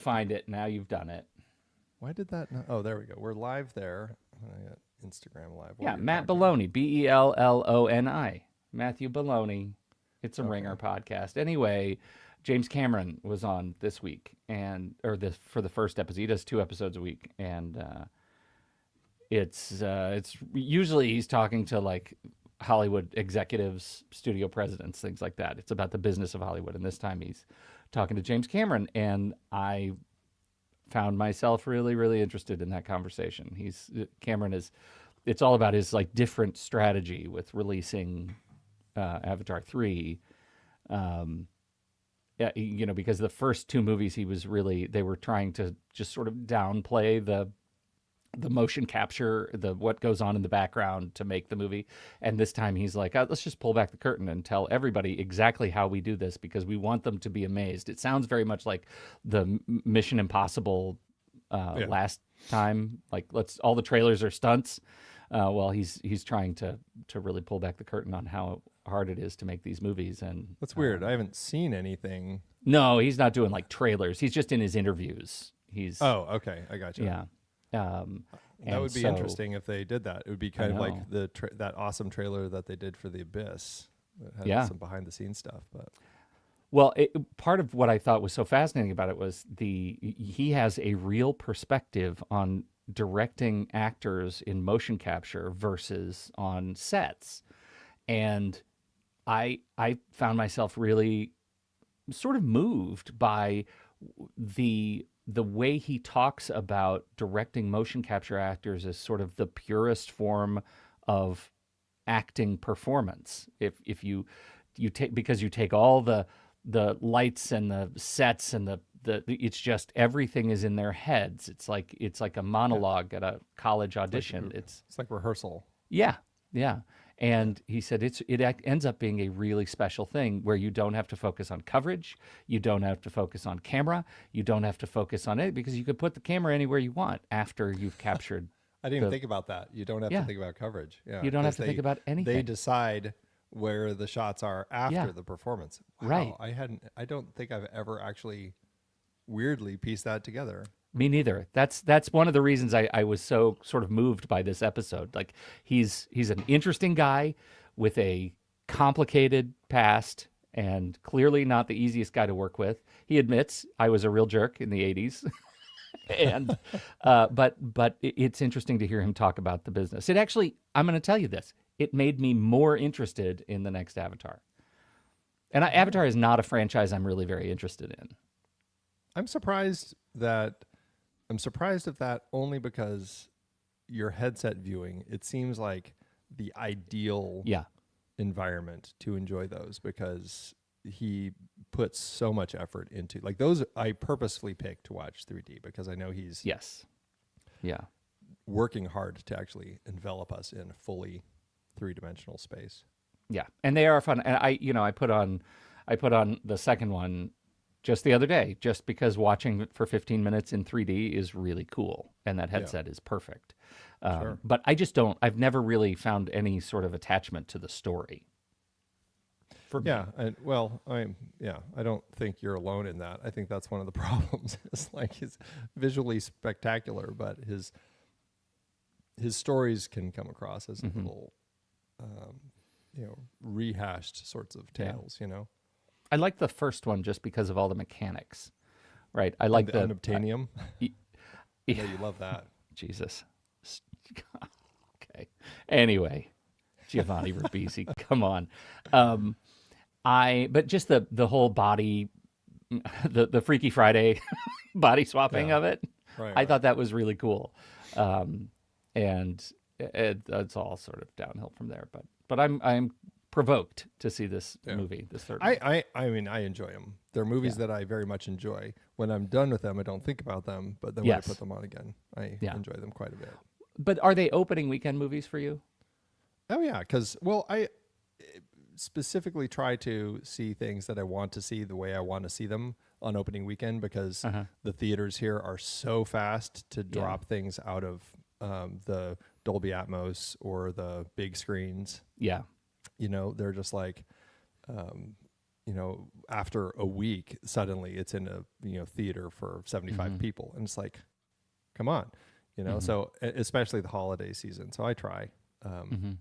Find it. Now you've done it. Why did that not? Oh, there we go. We're live there. I got Instagram live. While Yeah, you're Matt talking. Belloni, Belloni. Matthew Belloni. It's a Ringer Okay. podcast. Anyway, James Cameron was on this week, for the first episode. He does 2 episodes a week, and it's usually he's talking to like Hollywood executives, studio presidents, things like that. It's about the business of Hollywood, and this time he's talking to James Cameron, and I found myself really, really interested in that conversation. Cameron is, it's all about his like different strategy with releasing Avatar 3. Yeah, because the first two movies they were trying to just sort of downplay the motion capture, the what goes on in the background to make the movie. And this time he's like, let's just pull back the curtain and tell everybody exactly how we do this because we want them to be amazed. It sounds very much like the Mission Impossible last time. Like all the trailers are stunts. Well, he's trying to really pull back the curtain on how hard it is to make these movies. And That's weird. I haven't seen anything. no, he's not doing like trailers. He's just in his interviews. Oh, okay. I got you. Yeah. Um, That would be so- interesting if they did that. It would be kind of know. like that awesome trailer that they did for The Abyss. That had Yeah. some behind the scenes stuff, but Well, part of what I thought was so fascinating about it was he has a real perspective on directing actors in motion capture versus on sets, and I found myself really sort of moved by the way he talks about directing motion capture actors as sort of the purest form of acting performance. If you take, because you take all the lights and the sets and the it's just everything is in their heads. It's like a monologue at a college audition. it's like rehearsal. Yeah, yeah. And he said ends up being a really special thing where you don't have to focus on coverage, you don't have to focus on camera, you don't have to focus on it because you could put the camera anywhere you want after you've captured. I didn't even think about that. You don't have Yeah. to think about coverage. Yeah, You don't have 'cause to think about anything. They decide where the shots are after Yeah. the performance. Wow, Right. I don't think I've ever actually weirdly pieced that together. Me neither. That's one of the reasons I was so sort of moved by this episode. Like he's an interesting guy with a complicated past and clearly not the easiest guy to work with. He admits I was a real jerk in the 80s. And but it's interesting to hear him talk about the business. It actually, I'm going to tell you this. It made me more interested in the next Avatar. And Avatar is not a franchise I'm really very interested in. I'm surprised of that only because your headset viewing, it seems like the ideal Yeah. environment to enjoy those because he puts so much effort into like those. I purposefully picked to watch 3D because I know he's Yes. Yeah. working hard to actually envelop us in fully three-dimensional space. Yeah, and they are fun. And I put on the second one just the other day, just because watching it for 15 minutes in 3D is really cool, and that headset is perfect. Sure. But I've never really found any sort of attachment to the story. For me. Yeah, I don't think you're alone in that. I think that's one of the problems. It's like he's visually spectacular, but his stories can come across as a little, rehashed sorts of tales. I like the first one just because of all the mechanics, right? I like the the unobtainium. I yeah. know you love that. Jesus. Okay. Anyway, Giovanni Ribisi, come on. But just the whole body, the Freaky Friday body swapping Yeah. of it, Right, I right. thought that was really cool. And it's all sort of downhill from there. But I'm provoked to see this movie, this third one. I mean, I enjoy them. They're movies that I very much enjoy. When I'm done with them, I don't think about them. But then when I Yes. put them on again, I Yeah. enjoy them quite a bit. But are they opening weekend movies for you? Oh yeah, because I specifically try to see things that I want to see the way I want to see them on opening weekend because the theaters here are so fast to drop things out of the Dolby Atmos or the big screens. Yeah. They're just like after a week, suddenly it's in a theater for 75 people, and it's like, come on, So especially the holiday season. So I try, and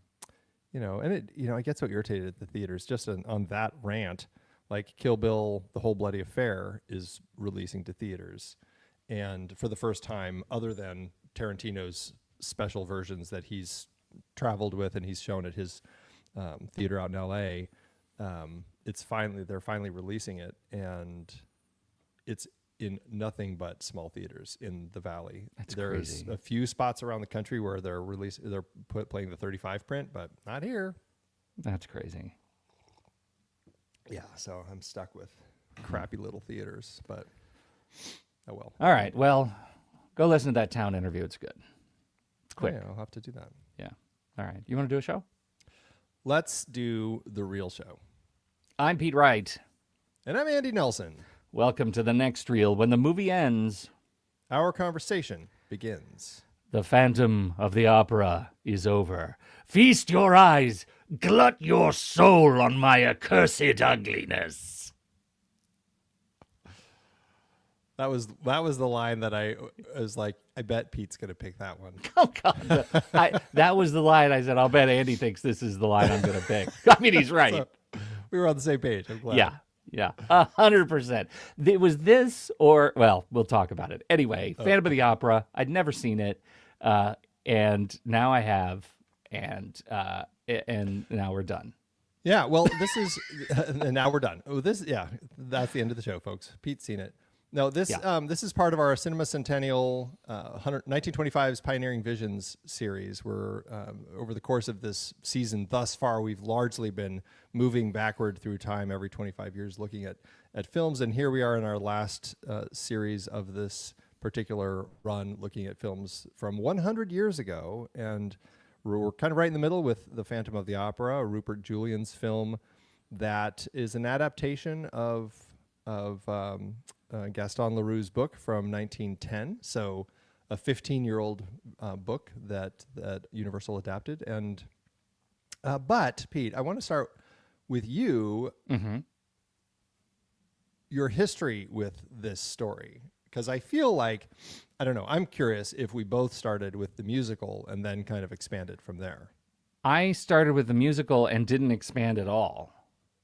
I get so irritated at the theaters just on that rant. Like Kill Bill, The Whole Bloody Affair is releasing to theaters, and for the first time, other than Tarantino's special versions that he's traveled with and he's shown at his theater out in LA. They're finally releasing it, and it's in nothing but small theaters in the Valley. There's a few spots around the country where they're playing the 35 print, but not here. That's crazy. Yeah, so I'm stuck with crappy little theaters, but oh well. All right, well, go listen to that town interview. It's good. It's quick. Yeah, I'll have to do that. Yeah. All right. You want to do a show? Let's do the real show. I'm Pete Wright. And I'm Andy Nelson. Welcome to the next reel. When the movie ends, our conversation begins. The Phantom of the Opera is over. Feast your eyes, glut your soul on my accursed ugliness. That was the line that I was like, I bet Pete's going to pick that one. Oh, God. That was the line I said, I'll bet Andy thinks this is the line I'm going to pick. I mean, he's right. So, we were on the same page. I'm glad. Yeah, 100%. It was this or, well, we'll talk about it. Anyway, Phantom of the Opera. I'd never seen it, and now I have, and now we're done. Yeah, well, this is, and now we're done. Oh, that's the end of the show, folks. Pete's seen it. No, this is part of our Cinema Centennial 1925's Pioneering Visions series. Where over the course of this season thus far, we've largely been moving backward through time every 25 years, looking at films. And here we are in our last series of this particular run, looking at films from 100 years ago. And we're kind of right in the middle with The Phantom of the Opera, Rupert Julian's film that is an adaptation of Gaston Leroux's book from 1910, so a 15-year-old book that Universal adapted. And but Pete, I want to start with you, your history with this story, because I feel like, I don't know, I'm curious if we both started with the musical and then kind of expanded from there. I started with the musical and didn't expand at all.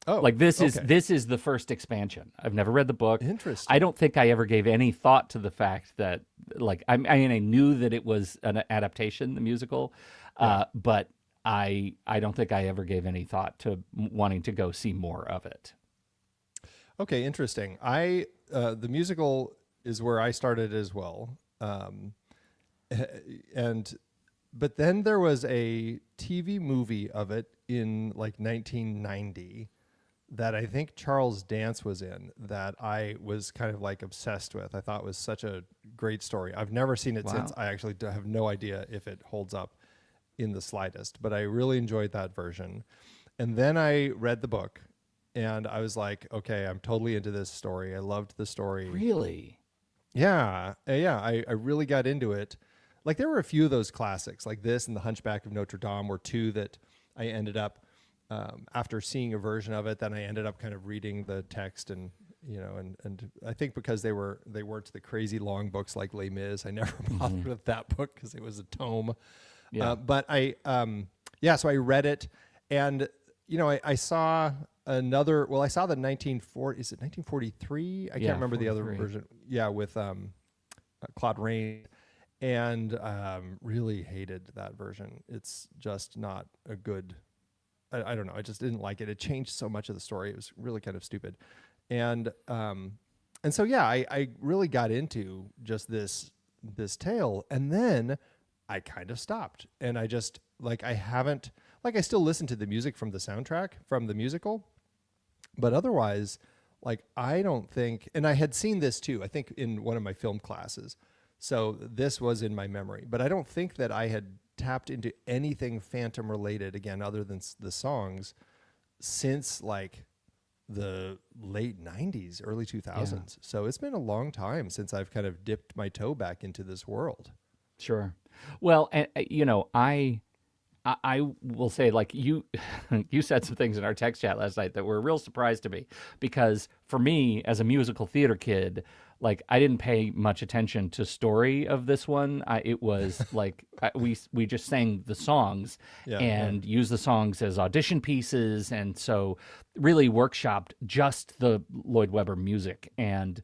Oh, like this is the first expansion. I've never read the book. Interesting. I don't think I ever gave any thought to the fact that, like, I mean, I knew that it was an adaptation, the musical, but I don't think I ever gave any thought to wanting to go see more of it. Okay, interesting. The musical is where I started as well, but then there was a TV movie of it in like 1990. That I think Charles Dance was in, that I was kind of like obsessed with. I thought was such a great story. I've never seen it since. I actually have no idea if it holds up in the slightest, but I really enjoyed that version. And then I read the book, and I was like, okay, I'm totally into this story. I loved the story. Really? Yeah. I really got into it. Like there were a few of those classics, like this and The Hunchback of Notre Dame were two that I ended up, after seeing a version of it, then I ended up kind of reading the text, and and I think because they weren't the crazy long books like Les Mis, I never bothered with that book because it was a tome. Yeah. But so I read it, and I saw another. Well, I saw the 1940. Is it 1943? I can't remember 43. The other version. Yeah, with Claude Rains, and really hated that version. It's just not a good. I don't know. I just didn't like it. It changed so much of the story. It was really kind of stupid. And so, I really got into just this tale. And then I kind of stopped. And I just, I still listen to the music from the soundtrack, from the musical. But otherwise, I don't think, and I had seen this too, I think in one of my film classes. So this was in my memory. But I don't think that I had tapped into anything Phantom related again other than the songs since the late 90s, early 2000s. Yeah. So it's been a long time since I've kind of dipped my toe back into this world. Sure. Well, I I will say, like you, you said some things in our text chat last night that were a real surprise to me, because for me, as a musical theater kid, like I didn't pay much attention to story of this one. It was like we just sang the songs Yeah. and used the songs as audition pieces, and so really workshopped just the Lloyd Webber music. And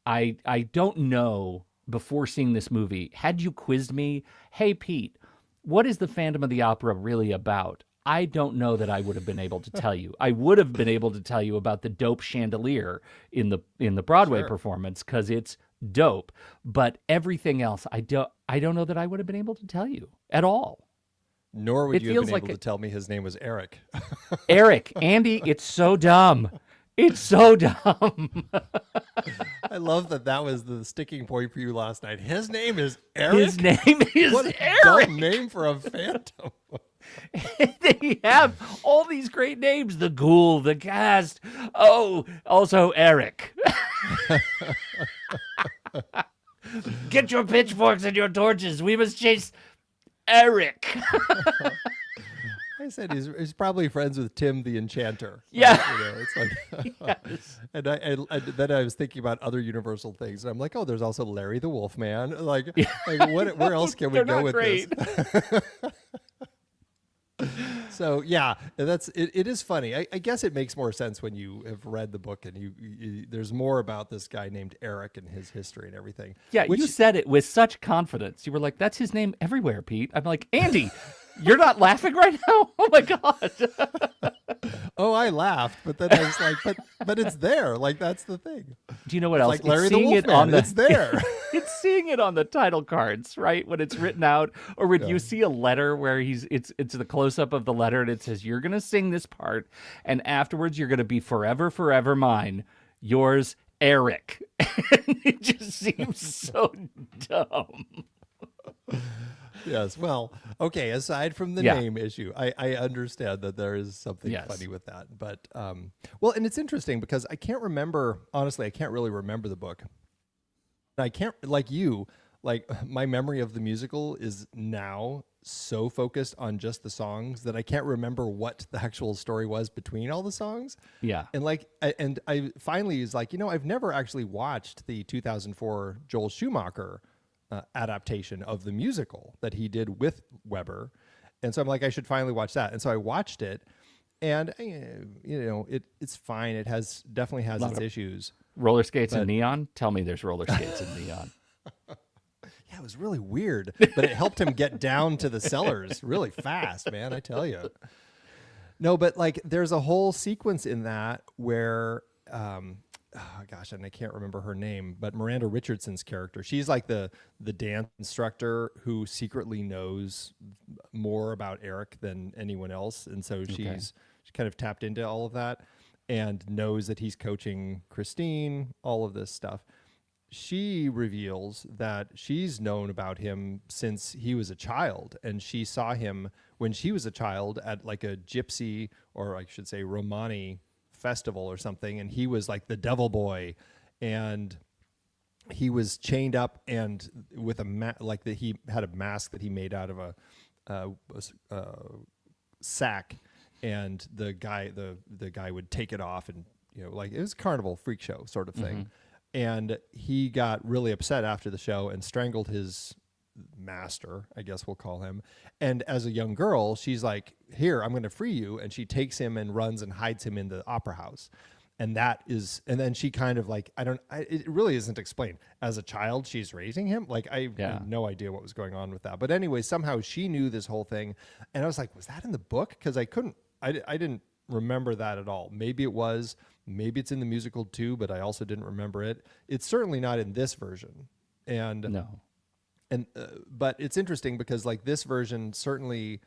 I don't know, before seeing this movie, had you quizzed me, hey Pete, what is the Phantom of the Opera really about? I don't know that I would have been able to tell you. I would have been able to tell you about the dope chandelier in the Broadway Sure. performance, because it's dope. But everything else, I don't know that I would have been able to tell you at all. Nor would It you have feels been like able to tell me his name was Eric. Eric, Andy, it's so dumb. It's so dumb. I love that that was the sticking point for you last night. His name is Eric. His name is What a Eric. dumb name for a phantom. They have all these great names: the Ghoul, the Cast. Oh, also Eric. Get your pitchforks and your torches. We must chase Eric. I said he's probably friends with Tim the Enchanter. Yeah. It's like, Yes. and then I was thinking about other Universal things, and I'm like, oh, there's also Larry the Wolfman. Like where else can we They're go not with great. this? So yeah, that's it. It is funny. I guess it makes more sense when you have read the book and there's more about this guy named Eric and his history and everything. Yeah, Which, you said it with such confidence. You were like, "That's his name everywhere, Pete." I'm like, Andy, you're not laughing right now? Oh my god. oh, I laughed, but then I was like, but it's there. Like that's the thing. Do you know what else? Like Larry It's the seeing it Wolfman. on the It's there. It's seeing it on the title cards, right? When it's written out, or when you see a letter where it's the close up of the letter and it says, "You're gonna sing this part, and afterwards you're gonna be forever, forever mine, yours, Eric." It just seems so dumb. Yes. Well, okay. Aside from the Yeah. name issue, I understand that there is something Yes. funny with that. But well, and it's interesting because I can't remember. Honestly, I can't really remember the book. I can't like you. Like my memory of the musical is now so focused on just the songs that I can't remember what the actual story was between all the songs. Yeah. And I finally is like, I've never actually watched the 2004 Joel Schumacher adaptation of the musical that he did with Weber. And so I'm like, I should finally watch that. And so I watched it, and it's fine. It definitely has its issues. Roller skates and neon? Tell me there's roller skates and neon. Yeah, it was really weird, but it helped him get down to the cellars really fast, man. I tell you. No, but like there's a whole sequence in that where, oh gosh, and I can't remember her name, but Miranda Richardson's character, she's like the dance instructor who secretly knows more about Eric than anyone else, and so she's kind of tapped into all of that and knows that he's coaching Christine, all of this stuff. She reveals that she's known about him since he was a child, and she saw him when she was a child at like a gypsy, or I should say Romani festival or something, and he was like the devil boy, and he was chained up and with he had a mask that he made out of a sack, and the guy would take it off, and like it was a carnival freak show sort of thing. And he got really upset after the show and strangled his master, I guess we'll call him. And as a young girl, she's like, "Here, I'm going to free you." And she takes him and runs and hides him in the opera house. And then she kind of like, it really isn't explained. As a child, she's raising him. Like I had no idea what was going on with that. But anyway, somehow she knew this whole thing. And I was like, was that in the book? Because I didn't remember that at all. Maybe it was. Maybe it's in the musical too, but I also didn't remember it. It's certainly not in this version. And No. And but it's interesting because like this version certainly,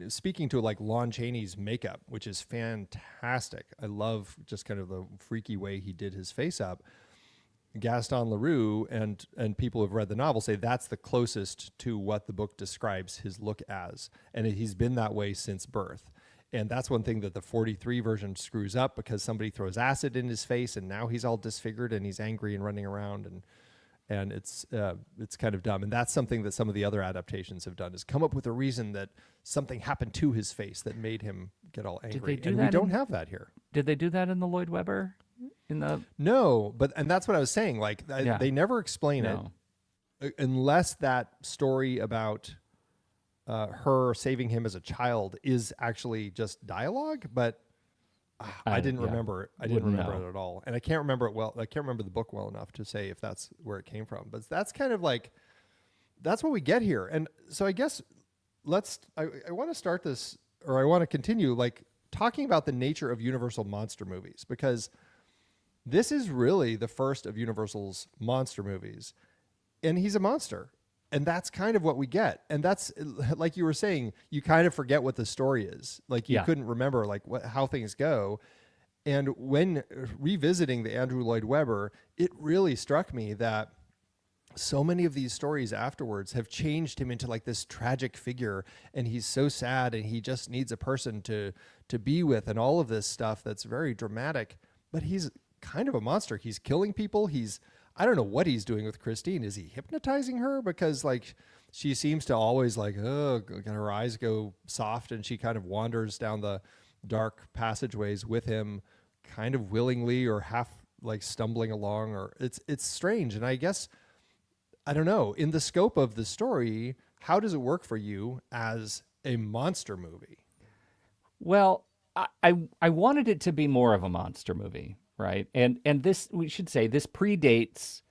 speaking to like Lon Chaney's makeup, which is fantastic. I love just kind of the freaky way he did his face up. Gaston Leroux and people who've read the novel say that's the closest to what the book describes his look as, and he's been that way since birth. And that's one thing that the 43 version screws up, because somebody throws acid in his face and now he's all disfigured and he's angry and running around. and it's kind of dumb. And that's something that some of the other adaptations have done, is come up with a reason that something happened to his face that made him get all angry. Did they do and that we don't have that here. Did they do that in the Lloyd Webber? No, and that's what I was saying. Like they never explain it unless that story about her saving him as a child is actually just dialogue. But I didn't remember it. I didn't remember it at all, and I can't remember it well. I can't remember the book well enough to say if that's where it came from. But that's kind of like that's what we get here. And so I guess I want to start this, or I want to continue like talking about the nature of Universal monster movies, because this is really the first of Universal's monster movies, and he's a monster. And that's kind of what we get. And that's, like you were saying, you kind of forget what the story is. Like you couldn't remember like how things go. And when revisiting the Andrew Lloyd Webber, it really struck me that so many of these stories afterwards have changed him into like this tragic figure, and he's so sad and he just needs a person to be with, and all of this stuff that's very dramatic. But he's kind of a monster. He's killing people. I don't know what he's doing with Christine. Is he hypnotizing her? Because like she seems to always like, her eyes go soft, and she kind of wanders down the dark passageways with him, kind of willingly or half like stumbling along, or it's strange. And I guess, I don't know, in the scope of the story, how does it work for you as a monster movie? Well, I wanted it to be more of a monster movie. Right. And this, we should say, this predates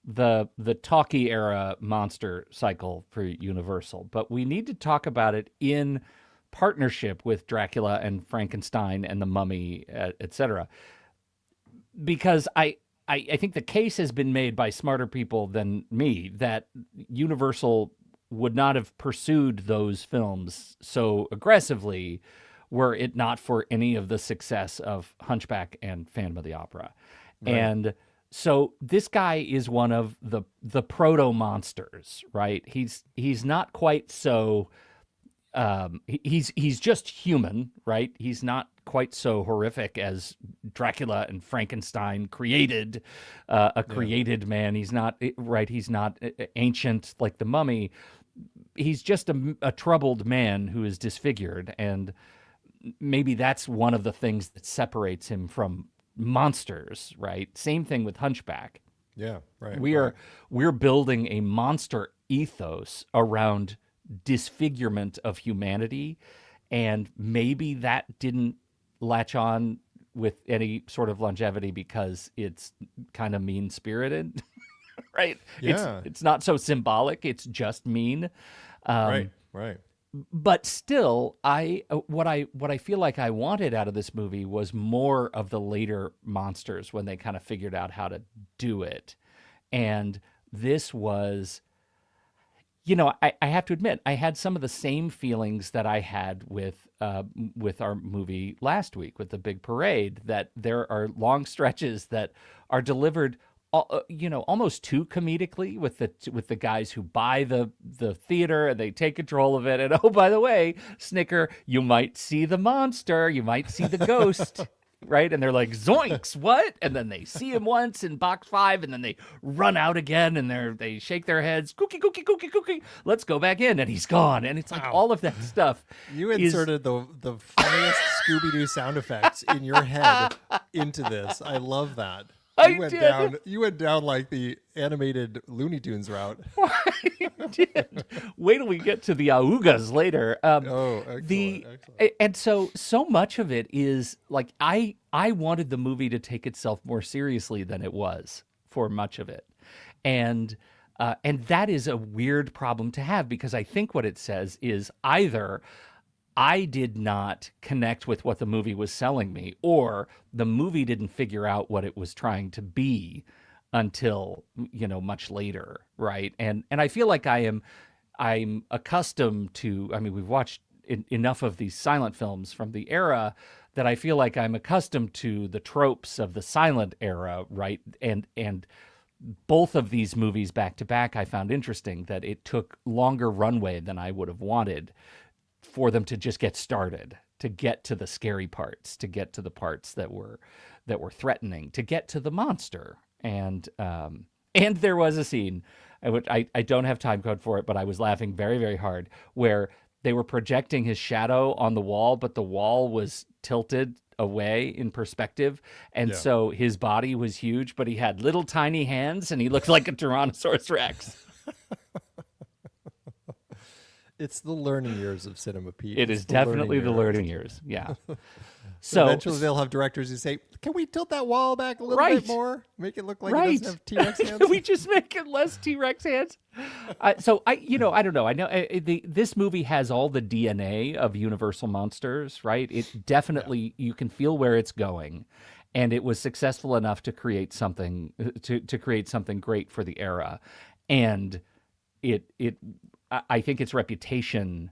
the talkie era monster cycle for Universal, but we need to talk about it in partnership with Dracula and Frankenstein and the Mummy, etc. Because I think the case has been made by smarter people than me that Universal would not have pursued those films so aggressively were it not for any of the success of Hunchback and Phantom of the Opera. Right. And so this guy is one of the proto-monsters, right? He's not quite so... he's just human, right? He's not quite so horrific as Dracula and Frankenstein created created man. He's not right. He's not ancient like the Mummy. He's just a troubled man who is disfigured, and maybe that's one of the things that separates him from monsters, right? Same thing with Hunchback. Yeah, right. We're building a monster ethos around disfigurement of humanity, and maybe that didn't latch on with any sort of longevity because it's kind of mean-spirited, right? Yeah. It's not so symbolic, it's just mean. Right. But still, what I feel like I wanted out of this movie was more of the later monsters when they kind of figured out how to do it. And this was, I have to admit, I had some of the same feelings that I had with our movie last week with The Big Parade, that there are long stretches that are delivered almost too comedically with the guys who buy the theater and they take control of it. And oh, by the way, Snicker, you might see the monster, you might see the ghost, right? And they're like, zoinks, what? And then they see him once in box 5, and then they run out again, and they shake their heads, cookie, cookie, cookie, cookie. Let's go back in, and he's gone. And it's like all of that stuff. You inserted the funniest Scooby-Doo sound effects in your head into this. I love that. You went down like the animated Looney Tunes route. I did. Wait till we get to the augas later. Excellent. And so much of it is like I wanted the movie to take itself more seriously than it was for much of it, and that is a weird problem to have, because I think what it says is either I did not connect with what the movie was selling me, or the movie didn't figure out what it was trying to be until, much later, right? And I feel like I'm accustomed to, we've watched enough of these silent films from the era that I feel like I'm accustomed to the tropes of the silent era, right? And both of these movies back to back, I found interesting that it took longer runway than I would have wanted for them to just get started, to get to the scary parts, to get to the parts that were threatening, to get to the monster. And And there was a scene, which I don't have time code for it, but I was laughing very, very hard, where they were projecting his shadow on the wall, but the wall was tilted away in perspective. And Yeah. so his body was huge, but he had little tiny hands and he looked like a Tyrannosaurus Rex. It's the learning years of cinema, Pete. It It's is the definitely the years. learning years. Yeah. So Eventually they'll have directors who say, can we tilt that wall back a little Right. bit more? Make it look like it right. doesn't have T-Rex hands? Can we just make it less T-Rex hands? So I don't know. I know this movie has all the DNA of Universal monsters, right? It definitely, you can feel where it's going, and it was successful enough to create something to create something great for the era, and I think its reputation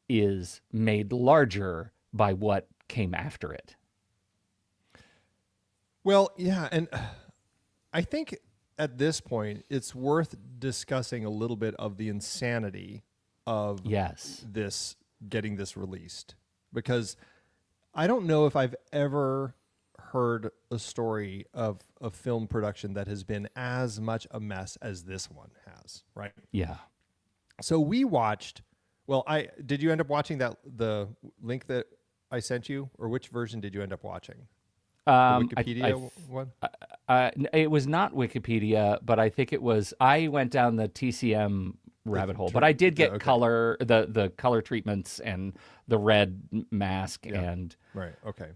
is made larger by what came after it. Well, yeah, and I think at this point it's worth discussing a little bit of the insanity of Yes. this getting this released, because I don't know if I've ever heard a story of a film production that has been as much a mess as this one has, right? Yeah. So we watched. Well, did you end up watching the link that I sent you, or which version did you end up watching? The Wikipedia one? It was not Wikipedia, but I think it was. I went down the TCM rabbit hole, but I did get color, the color treatments and the red mask, and Right. Okay.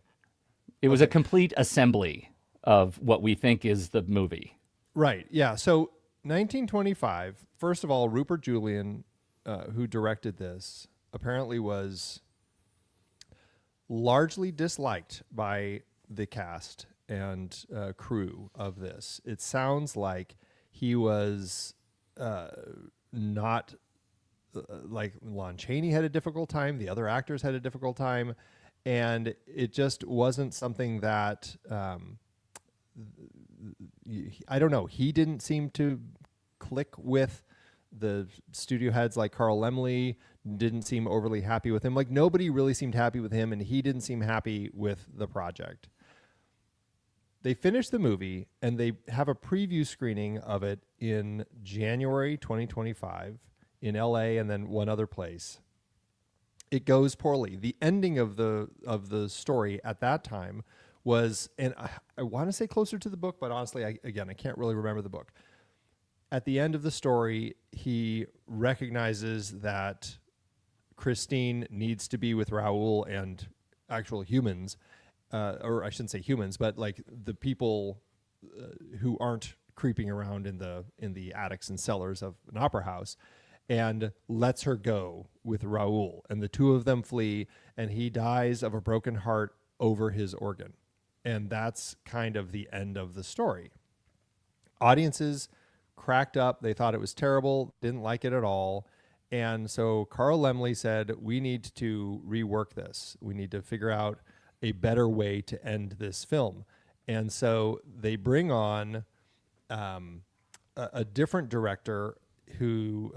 it was a complete assembly of what we think is the movie. Right. Yeah. So 1925. First of all, Rupert Julian, who directed this, apparently was largely disliked by the cast and crew of this. It sounds like he was not like Lon Chaney had a difficult time. The other actors had a difficult time, and it just wasn't something that I don't know. He didn't seem to click with the studio heads like Carl Laemmle. Didn't seem overly happy with him. Like nobody really seemed happy with him, and he didn't seem happy with the project. They finished the movie, and they have a preview screening of it in January 2025 in LA and then one other place. It goes poorly. The ending of the story at that time was, and I want to say closer to the book, but honestly, I can't really remember the book. At the end of the story, he recognizes that Christine needs to be with Raoul and actual humans, or I shouldn't say humans, but like the people who aren't creeping around in the attics and cellars of an opera house, and lets her go with Raoul. And the two of them flee, and he dies of a broken heart over his organ. And that's kind of the end of the story. Audiences cracked up. They thought it was terrible, didn't like it at all. And so Carl Laemmle said, we need to rework this. We need to figure out a better way to end this film. And so they bring on a different director who,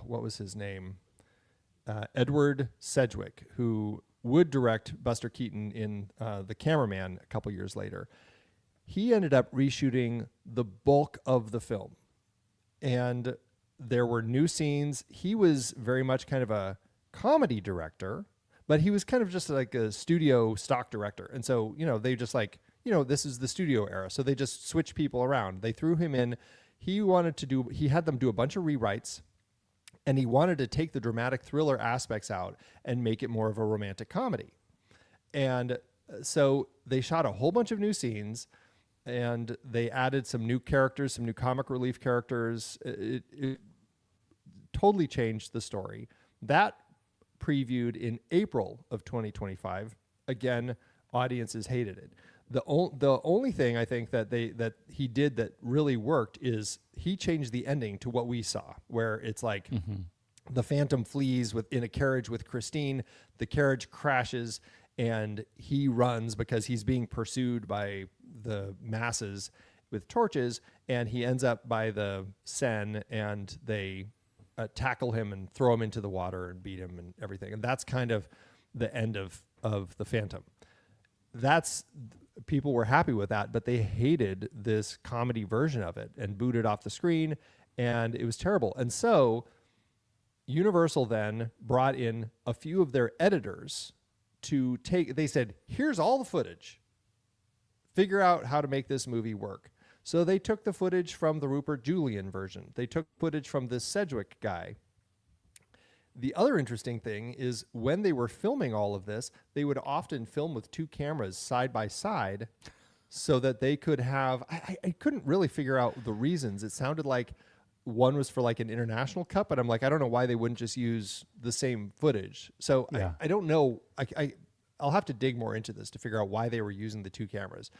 what was his name? Edward Sedgwick, who would direct Buster Keaton in The Cameraman a couple years later. He ended up reshooting the bulk of the film. And there were new scenes. He was very much kind of a comedy director, but he was kind of just like a studio stock director. And so, they just like, this is the studio era. So they just switched people around. They threw him in. He had them do a bunch of rewrites, and he wanted to take the dramatic thriller aspects out and make it more of a romantic comedy. And so they shot a whole bunch of new scenes, and they added some new characters, some new comic relief characters. It totally changed the story. That previewed in April of 2025. Again, audiences hated it. The only thing I think that he did that really worked is he changed the ending to what we saw, where it's like the Phantom flees in a carriage with Christine. The carriage crashes, and he runs because he's being pursued by the masses with torches, and he ends up by the Seine, and they tackle him and throw him into the water and beat him and everything. And that's kind of the end of the Phantom. That's people were happy with that, but they hated this comedy version of it and booted off the screen, and it was terrible. And so Universal then brought in a few of their editors to they said, here's all the footage. Figure out how to make this movie work. So they took the footage from the Rupert Julian version. They took footage from this Sedgwick guy. The other interesting thing is when they were filming all of this, they would often film with two cameras side by side so that they could have, I couldn't really figure out the reasons. It sounded like one was for like an international cut, but I'm like, I don't know why they wouldn't just use the same footage. So yeah. I don't know. I'll have to dig more into this to figure out why they were using the two cameras.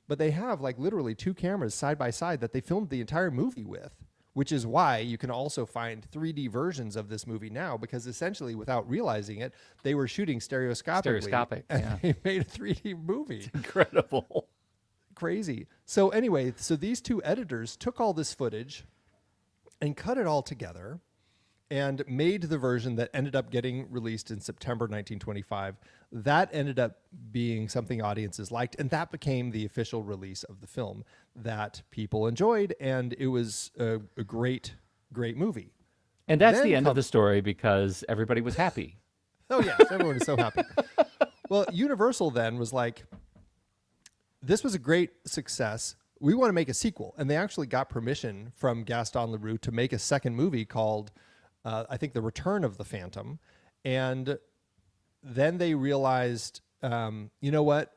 But they have like literally two cameras side by side that they filmed the entire movie with, which is why you can also find 3D versions of this movie now, because essentially, without realizing it, they were shooting stereoscopically. And yeah. They made a 3D movie. It's incredible. Crazy. So anyway, so these two editors took all this footage and cut it all together and made the version that ended up getting released in September 1925. That ended up being something audiences liked, and that became the official release of the film that people enjoyed, and it was a great, great movie. And that's the end of the story because everybody was happy. Oh, yes, everyone was so happy. Well, Universal then was like, this was a great success. We want to make a sequel. And they actually got permission from Gaston Leroux to make a second movie called I think The Return of the Phantom. And then they realized, you know what?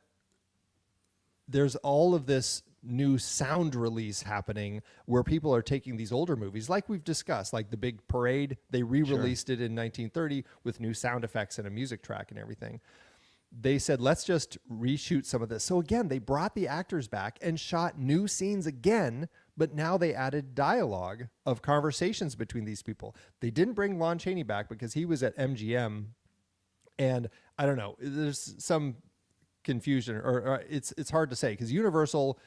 There's all of this new sound release happening where people are taking these older movies, like we've discussed, like The Big Parade. They re-released it in 1930 with new sound effects and a music track and everything. They said, let's just reshoot some of this. So again, they brought the actors back and shot new scenes again, but now they added dialogue of conversations between these people. They didn't bring Lon Chaney back because he was at MGM, and I don't know, there's some confusion, or it's hard to say because Universal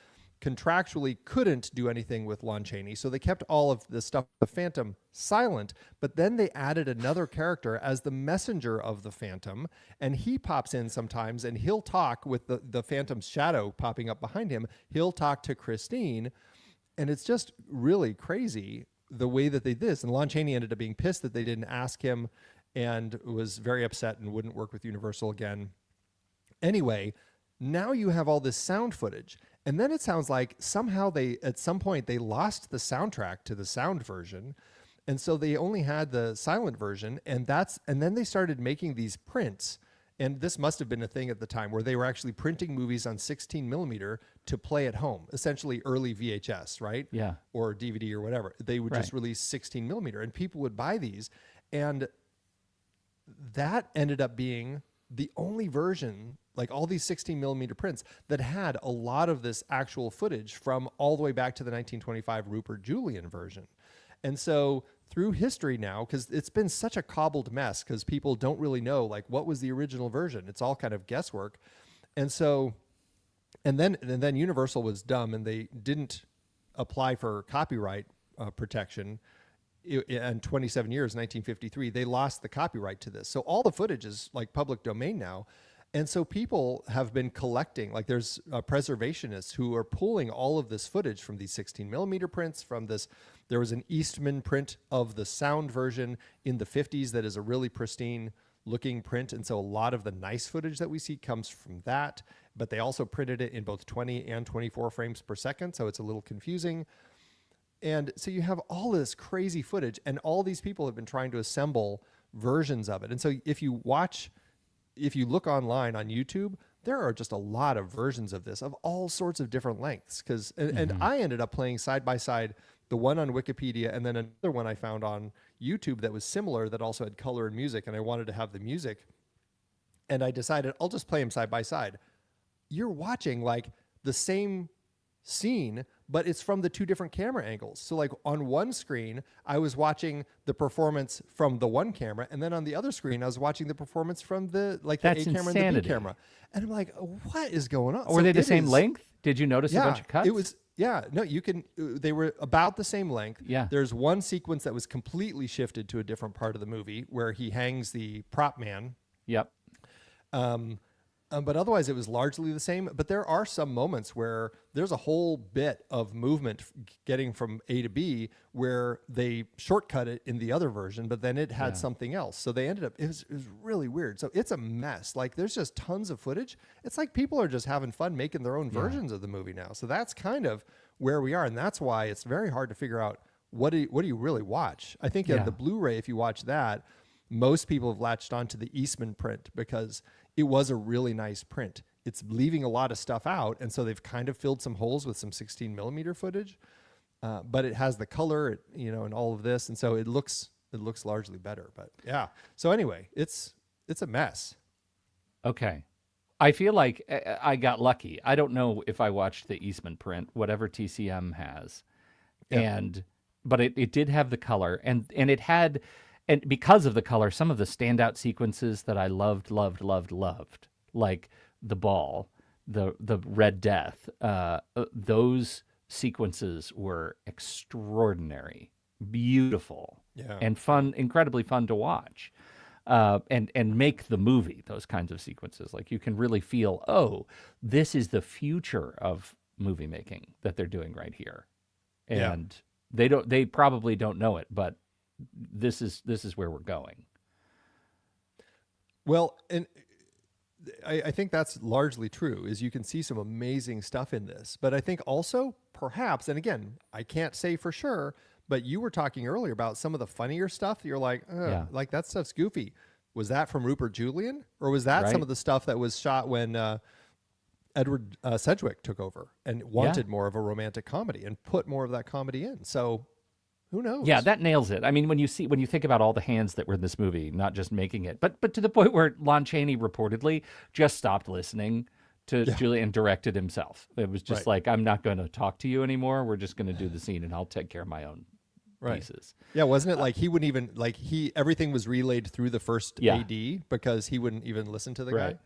contractually couldn't do anything with Lon Chaney, so they kept all of the stuff, the Phantom, silent, but then they added another character as the messenger of the Phantom, and he pops in sometimes, and he'll talk with the Phantom's shadow popping up behind him. He'll talk to Christine, and it's just really crazy the way that they did this. And Lon Chaney ended up being pissed that they didn't ask him and was very upset and wouldn't work with Universal again. Anyway, now you have all this sound footage. And then it sounds like somehow at some point, they lost the soundtrack to the sound version. And so they only had the silent version. And then they started making these prints. And this must have been a thing at the time where they were actually printing movies on 16 millimeter to play at home, essentially early VHS, right? Yeah. Or DVD or whatever. They would just release 16 millimeter and people would buy these. And that ended up being the only version, like all these 16 millimeter prints, that had a lot of this actual footage from all the way back to the 1925 Rupert Julian version. And so through history now, because it's been such a cobbled mess, because people don't really know, like, what was the original version? It's all kind of guesswork. And so, and then Universal was dumb, and they didn't apply for copyright protection. In 27 years, 1953, they lost the copyright to this. So all the footage is like public domain now. And so people have been collecting, like there's preservationists who are pulling all of this footage from these 16 millimeter prints from this. There was an Eastman print of the sound version in the 50s that is a really pristine looking print. And so a lot of the nice footage that we see comes from that, but they also printed it in both 20 and 24 frames per second. So it's a little confusing. And so you have all this crazy footage, and all these people have been trying to assemble versions of it. And so if you look online on YouTube, there are just a lot of versions of this of all sorts of different lengths. And I ended up playing side by side the one on Wikipedia and then another one I found on YouTube that was similar that also had color and music, and I wanted to have the music. And I decided I'll just play them side by side. You're watching like the same scene, but it's from the two different camera angles. So like on one screen, I was watching the performance from the one camera, and then on the other screen, I was watching the performance from the A camera insanity. and the B camera. And I'm like, what is going on? Were they the same length? Did you notice a bunch of cuts? It was, no, you can, they were about the same length. Yeah. There's one sequence that was completely shifted to a different part of the movie where he hangs the prop man. Yep. But otherwise, it was largely the same. But there are some moments where there's a whole bit of movement getting from A to B where they shortcut it in the other version, but then it had something else. So they ended up, it was really weird. So it's a mess. Like there's just tons of footage. It's like people are just having fun making their own versions of the movie now. So that's kind of where we are. And that's why it's very hard to figure out what do you really watch. I think the Blu-ray, if you watch that, most people have latched onto the Eastman print because it was a really nice print. It's leaving a lot of stuff out, and so they've kind of filled some holes with some 16 millimeter footage. But it has the color, and all of this, and so it looks largely better. But yeah. So anyway, it's a mess. Okay. I feel like I got lucky. I don't know if I watched the Eastman print, whatever TCM has, but it did have the color, and it had. And because of the color, some of the standout sequences that I loved, like the ball, the Red Death, those sequences were extraordinary, beautiful, and fun, incredibly fun to watch, and make the movie. Those kinds of sequences, like you can really feel, oh, this is the future of movie making that they're doing right here, and they probably don't know it, but this is where we're going. Well, and I think that's largely true, is you can see some amazing stuff in this. But I think also perhaps, and again, I can't say for sure, but you were talking earlier about some of the funnier stuff that you're like, like that stuff's goofy. Was that from Rupert Julian? Or was that some of the stuff that was shot when Edward Sedgwick took over and wanted more of a romantic comedy and put more of that comedy in? So who knows? Yeah, that nails it. I mean, when you think about all the hands that were in this movie, not just making it, but to the point where Lon Chaney reportedly just stopped listening to Julian and directed himself. It was just like, I'm not going to talk to you anymore. We're just going to do the scene, and I'll take care of my own pieces. Yeah, wasn't it like he wouldn't even everything was relayed through the first AD because he wouldn't even listen to the guy?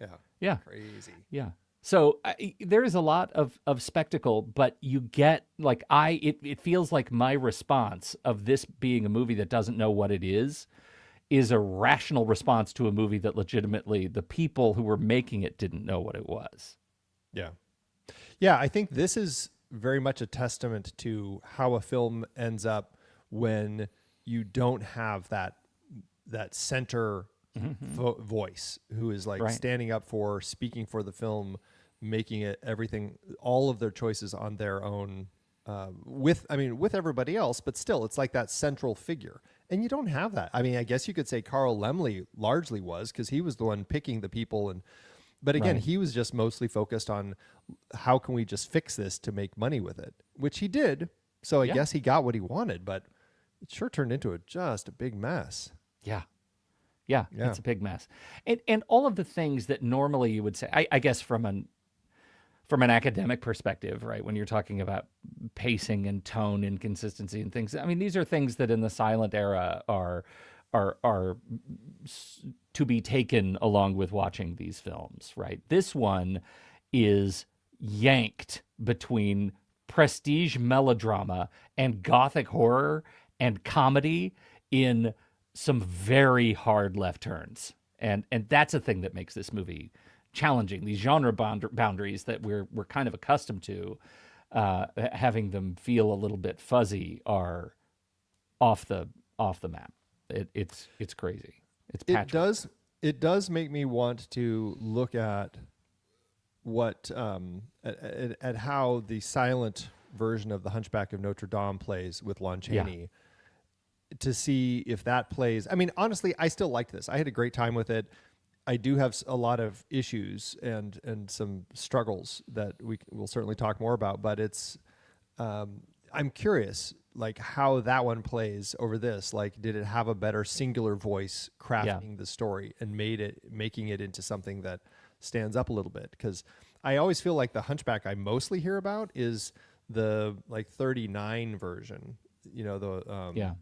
Yeah. Crazy. Yeah. So there is a lot of spectacle, but you get it feels like my response of this being a movie that doesn't know what it is a rational response to a movie that legitimately the people who were making it didn't know what it was. Yeah. Yeah, I think this is very much a testament to how a film ends up when you don't have that center voice who is standing up for, speaking for the film, making it everything, all of their choices on their own, with everybody else, but still it's like that central figure. And you don't have that. I mean, I guess you could say Carl Laemmle largely was, because he was the one picking the people, but again, he was just mostly focused on how can we just fix this to make money with it, which he did. So I guess he got what he wanted, but it sure turned into just a big mess. Yeah, it's a big mess. And all of the things that normally you would say, I guess from an academic perspective, right, when you're talking about pacing and tone and consistency and things, I mean, these are things that in the silent era are to be taken along with watching these films, right? This one is yanked between prestige melodrama and gothic horror and comedy in some very hard left turns. And that's a thing that makes this movie challenging. These genre boundaries that we're kind of accustomed to, having them feel a little bit fuzzy, are off the map. It's crazy. It's patchwork. It does make me want to look at what at how the silent version of The Hunchback of Notre Dame plays with Lon Chaney, to see if that plays. I mean, honestly, I still liked this. I had a great time with it. I do have a lot of issues and some struggles that we'll certainly talk more about, but it's I'm curious like how that one plays over this. Like, did it have a better singular voice crafting the story and making it into something that stands up a little bit? Because I always feel like the Hunchback I mostly hear about is the 39 version, the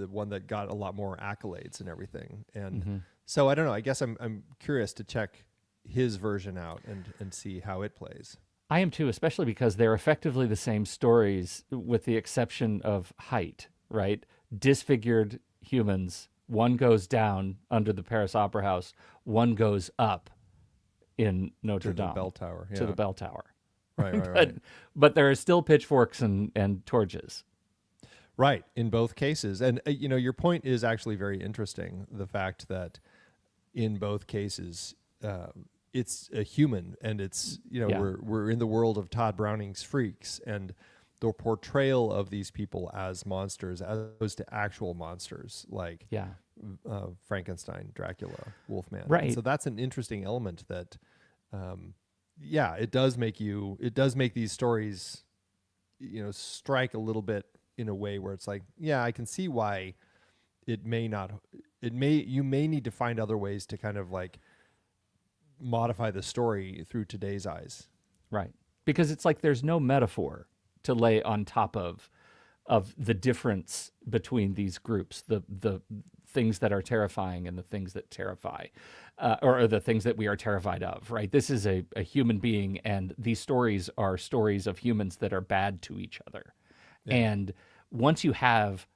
one that got a lot more accolades and everything. And so I don't know, I guess I'm curious to check his version out and see how it plays. I am too, especially because they're effectively the same stories with the exception of height, right? Disfigured humans. One goes down under the Paris Opera House, one goes up in Notre To the Dame bell tower. to Yeah. the bell tower. Right, right, but right. but there are still pitchforks and torches. Right, in both cases. And your point is actually very interesting. The fact that in both cases, it's a human, and it's Yeah. we're in the world of Todd Browning's Freaks, and the portrayal of these people as monsters, as opposed to actual monsters like Yeah. Frankenstein, Dracula, Wolfman. Right. And so that's an interesting element that, it does make these stories, strike a little bit in a way where it's like, yeah, I can see why you may need to find other ways to kind of like modify the story through today's eyes. Right. Because it's like there's no metaphor to lay on top of the difference between these groups, the things that are terrifying and the things that terrify, or the things that we are terrified of, right? This is a human being, and these stories are stories of humans that are bad to each other. Yeah. And once you have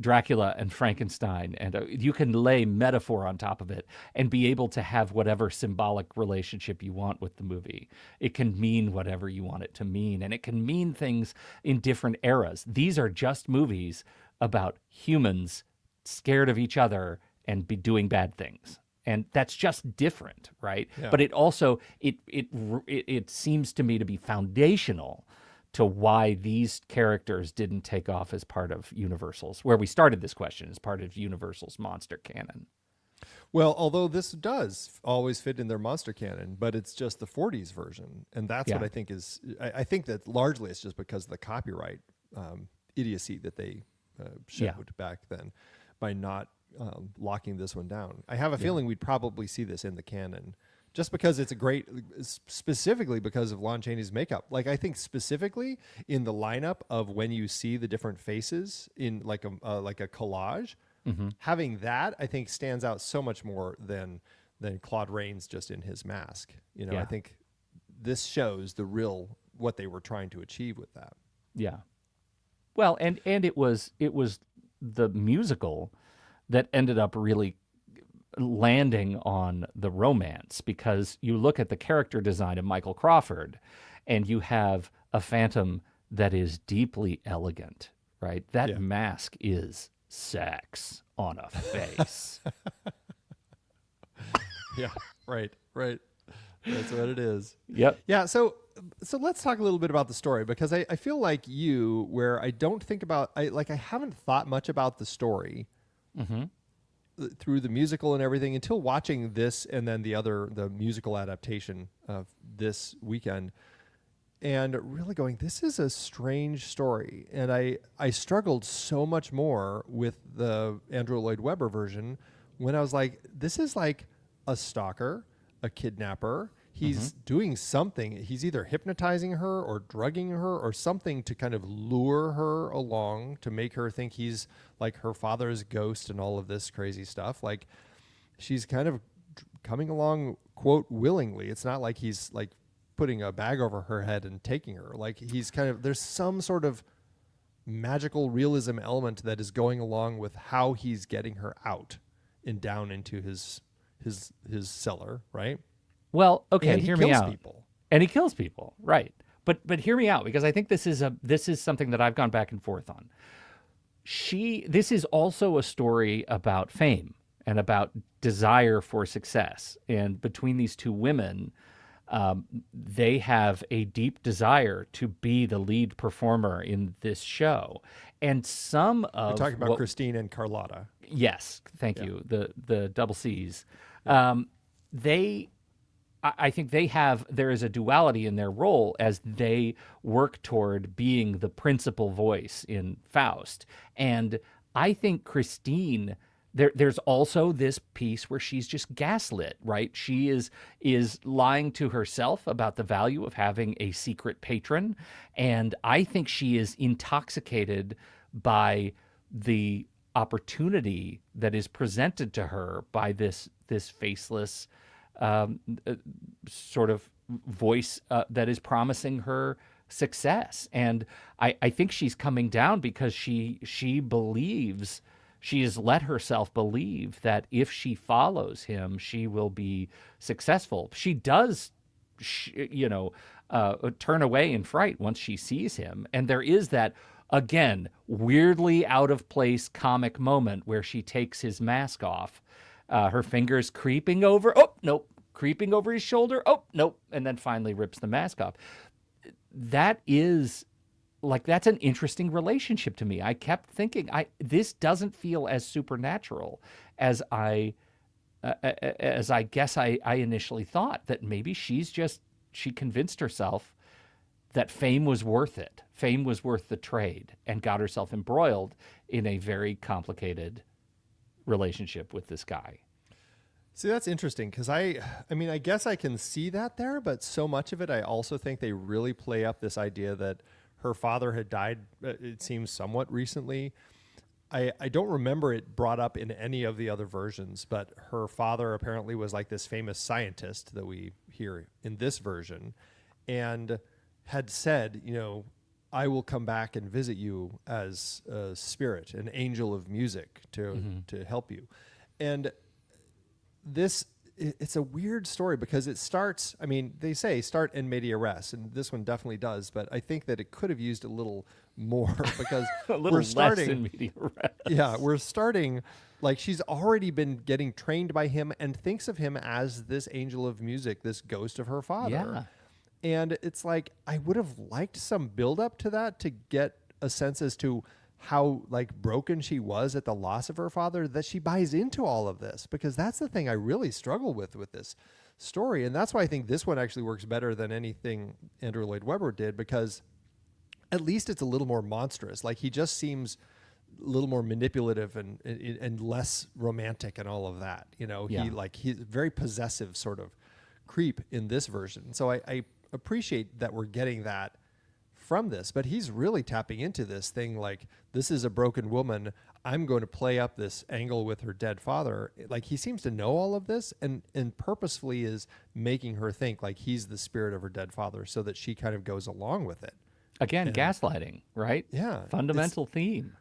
Dracula and Frankenstein, and you can lay metaphor on top of it and be able to have whatever symbolic relationship you want with the movie. It can mean whatever you want it to mean, and it can mean things in different eras. These are just movies about humans scared of each other and be doing bad things. And that's just different, right? Yeah. But it also it seems to me to be foundational to why these characters didn't take off as part of Universal's, where we started this question, as part of Universal's monster canon. Well, although this does always fit in their monster canon, but it's just the 40s version. And that's what Yeah. I think is, I think that largely it's just because of the copyright idiocy that they showed back then by not locking this one down. I have a feeling we'd probably see this in the canon, just because it's a great, specifically because of Lon Chaney's makeup. Like, I think specifically in the lineup of when you see the different faces in like a collage, having that, I think, stands out so much more than Claude Rains just in his mask. Yeah. I think this shows what they were trying to achieve with that. Yeah. Well, and it was the musical that ended up really landing on the romance, because you look at the character design of Michael Crawford and you have a phantom that is deeply elegant, right? That mask is sex on a face. Yeah, right. That's what it is. Yep. Yeah, so let's talk a little bit about the story, because I feel like you, where I don't think about, I haven't thought much about the story through the musical and everything until watching this, and then the musical adaptation of this weekend, and really going, this is a strange story. And I struggled so much more with the Andrew Lloyd Webber version when I was like, this is like a stalker, a kidnapper. He's doing something. He's either hypnotizing her or drugging her or something to kind of lure her along, to make her think he's like her father's ghost and all of this crazy stuff. Like, she's kind of coming along, quote, willingly. It's not like he's like putting a bag over her head and taking her. Like, he's kind of, there's some sort of magical realism element that is going along with how he's getting her out and down into his cellar, right? Well, okay, And he hear me kills out. people. And he kills people, right? But hear me out, because I think this is something that I've gone back and forth on. This is also a story about fame and about desire for success. And between these two women, they have a deep desire to be the lead performer in this show. And some of We're talking about Christine and Carlotta. Yes, thank you. The double C's. I think there is a duality in their role as they work toward being the principal voice in Faust. And I think Christine, there's also this piece where she's just gaslit, right? She is lying to herself about the value of having a secret patron. And I think she is intoxicated by the opportunity that is presented to her by this faceless sort of voice that is promising her success. And I think she's coming down because she believes she has let herself believe that if she follows him, she will be successful. She does, turn away in fright once she sees him. And there is that, again, weirdly out of place comic moment where she takes his mask off, her fingers creeping over. Oh, nope. Creeping over his shoulder. Oh, nope. And then finally rips the mask off. That is that's an interesting relationship to me. I kept thinking, this doesn't feel as supernatural as I guess I initially thought. That maybe she convinced herself that fame was worth it. Fame was worth the trade, and got herself embroiled in a very complicated relationship with this guy. See, that's interesting because I mean, I guess I can see that there, but so much of it, I also think they really play up this idea that her father had died, it seems somewhat recently. I don't remember it brought up in any of the other versions, but her father apparently was like this famous scientist that we hear in this version, and had said, I will come back and visit you as a spirit, an angel of music to help you. And it's a weird story because it starts, I mean, they say start in media res, and this one definitely does, but I think that it could have used a little more because we're starting less in media res. Yeah, we're starting like she's already been getting trained by him and thinks of him as this angel of music, this ghost of her father. Yeah. And it's like, I would have liked some build up to that to get a sense as to how broken she was at the loss of her father, that she buys into all of this, because that's the thing I really struggle with this story. And that's why I think this one actually works better than anything Andrew Lloyd Webber did, because at least it's a little more monstrous. Like, he just seems a little more manipulative and less romantic and all of that. Yeah. He's very possessive sort of creep in this version. So I appreciate that we're getting that from this, but he's really tapping into this thing. Like, this is a broken woman. I'm going to play up this angle with her dead father. Like, he seems to know all of this and purposefully is making her think like he's the spirit of her dead father, so that she kind of goes along with it. Again, gaslighting, right? Yeah. Fundamental theme.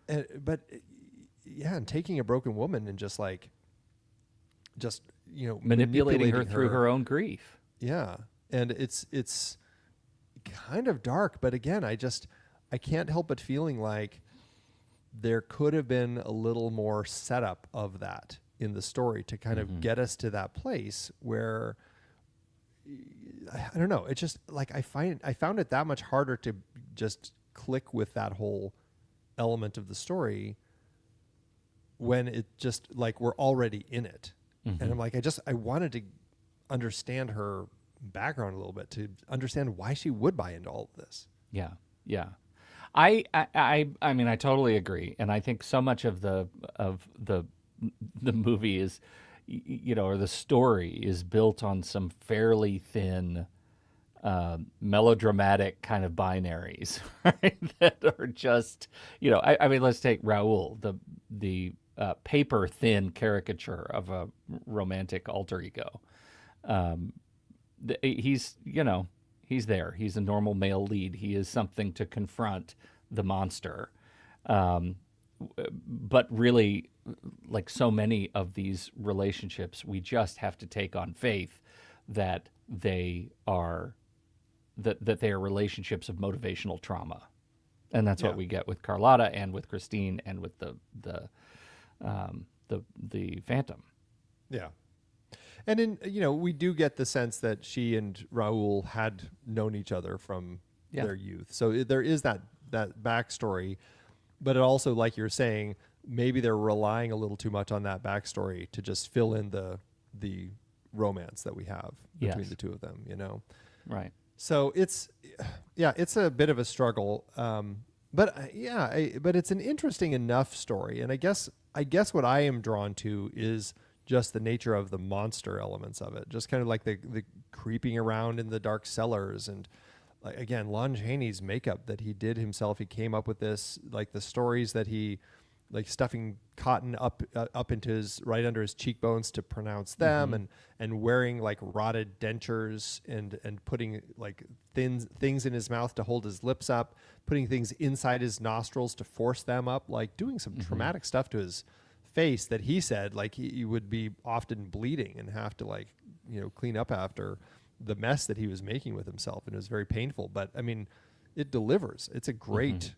But and taking a broken woman and just manipulating her through her own grief. Yeah. And it's kind of dark, but again, I can't help but feeling like there could have been a little more setup of that in the story to kind of get us to that place where, I don't know, it's just like I found it that much harder to just click with that whole element of the story when it just we're already in it. And I'm like, I wanted to understand her background a little bit to understand why she would buy into all of this. Yeah. I mean, I totally agree, and I think so much of the movie is, or the story is built on some fairly thin, melodramatic kind of binaries, right? That are just, I mean, let's take Raoul, the paper thin caricature of a romantic alter ego. He's there. He's a normal male lead. He is something to confront the monster. But really, like so many of these relationships, we just have to take on faith that they are relationships of motivational trauma. And that's what we get with Carlotta and with Christine and with the Phantom. Yeah. And in, we do get the sense that she and Raoul had known each other from their youth. So there is that backstory, but it also, like you're saying, maybe they're relying a little too much on that backstory to just fill in the romance that we have between the two of them, Right. So it's a bit of a struggle. But it's an interesting enough story. And I guess what I am drawn to is just the nature of the monster elements of it, just kind of like the creeping around in the dark cellars. And again, Lon Chaney's makeup that he did himself, he came up with this, like the stories that he like stuffing cotton up into his right under his cheekbones to pronounce them, and wearing like rotted dentures, and putting like things in his mouth to hold his lips up, putting things inside his nostrils to force them up, like doing some traumatic stuff to his face that he said like he would be often bleeding and have to like, you know, clean up after the mess that he was making with himself, and it was very painful. But I mean, it delivers. It's a great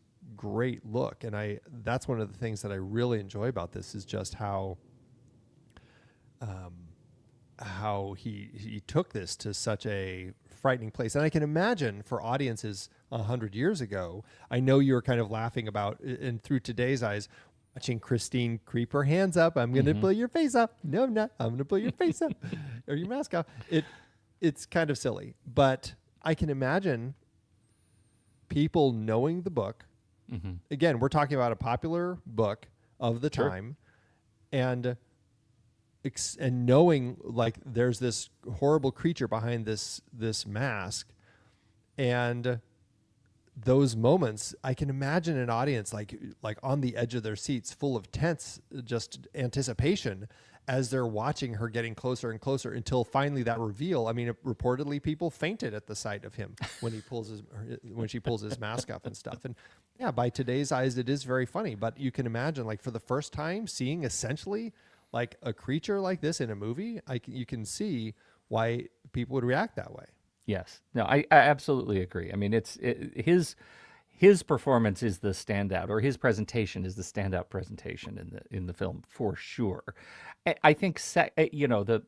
look, and that's one of the things that I really enjoy about this is just how he took this to such a frightening place. And I can imagine for audiences 100 years ago, I know you were kind of laughing about, and through today's eyes, watching Christine creep her hands up. I'm going to pull your face up. No, I'm not. I'm going to pull your face up or your mask off. It's kind of silly, but I can imagine people knowing the book. Again, we're talking about a popular book of the time, and knowing like there's this horrible creature behind this mask, and those moments, I can imagine an audience like on the edge of their seats, full of tense just anticipation as they're watching her getting closer and closer until finally that reveal. I mean, reportedly people fainted at the sight of him when she pulls his mask up and stuff. And yeah, by today's eyes, it is very funny, but you can imagine like for the first time seeing essentially like a creature like this in a movie, you can see why people would react that way. Yes. No, I absolutely agree. I mean, his performance is the standout, or his presentation is the standout presentation in the film for sure. I think the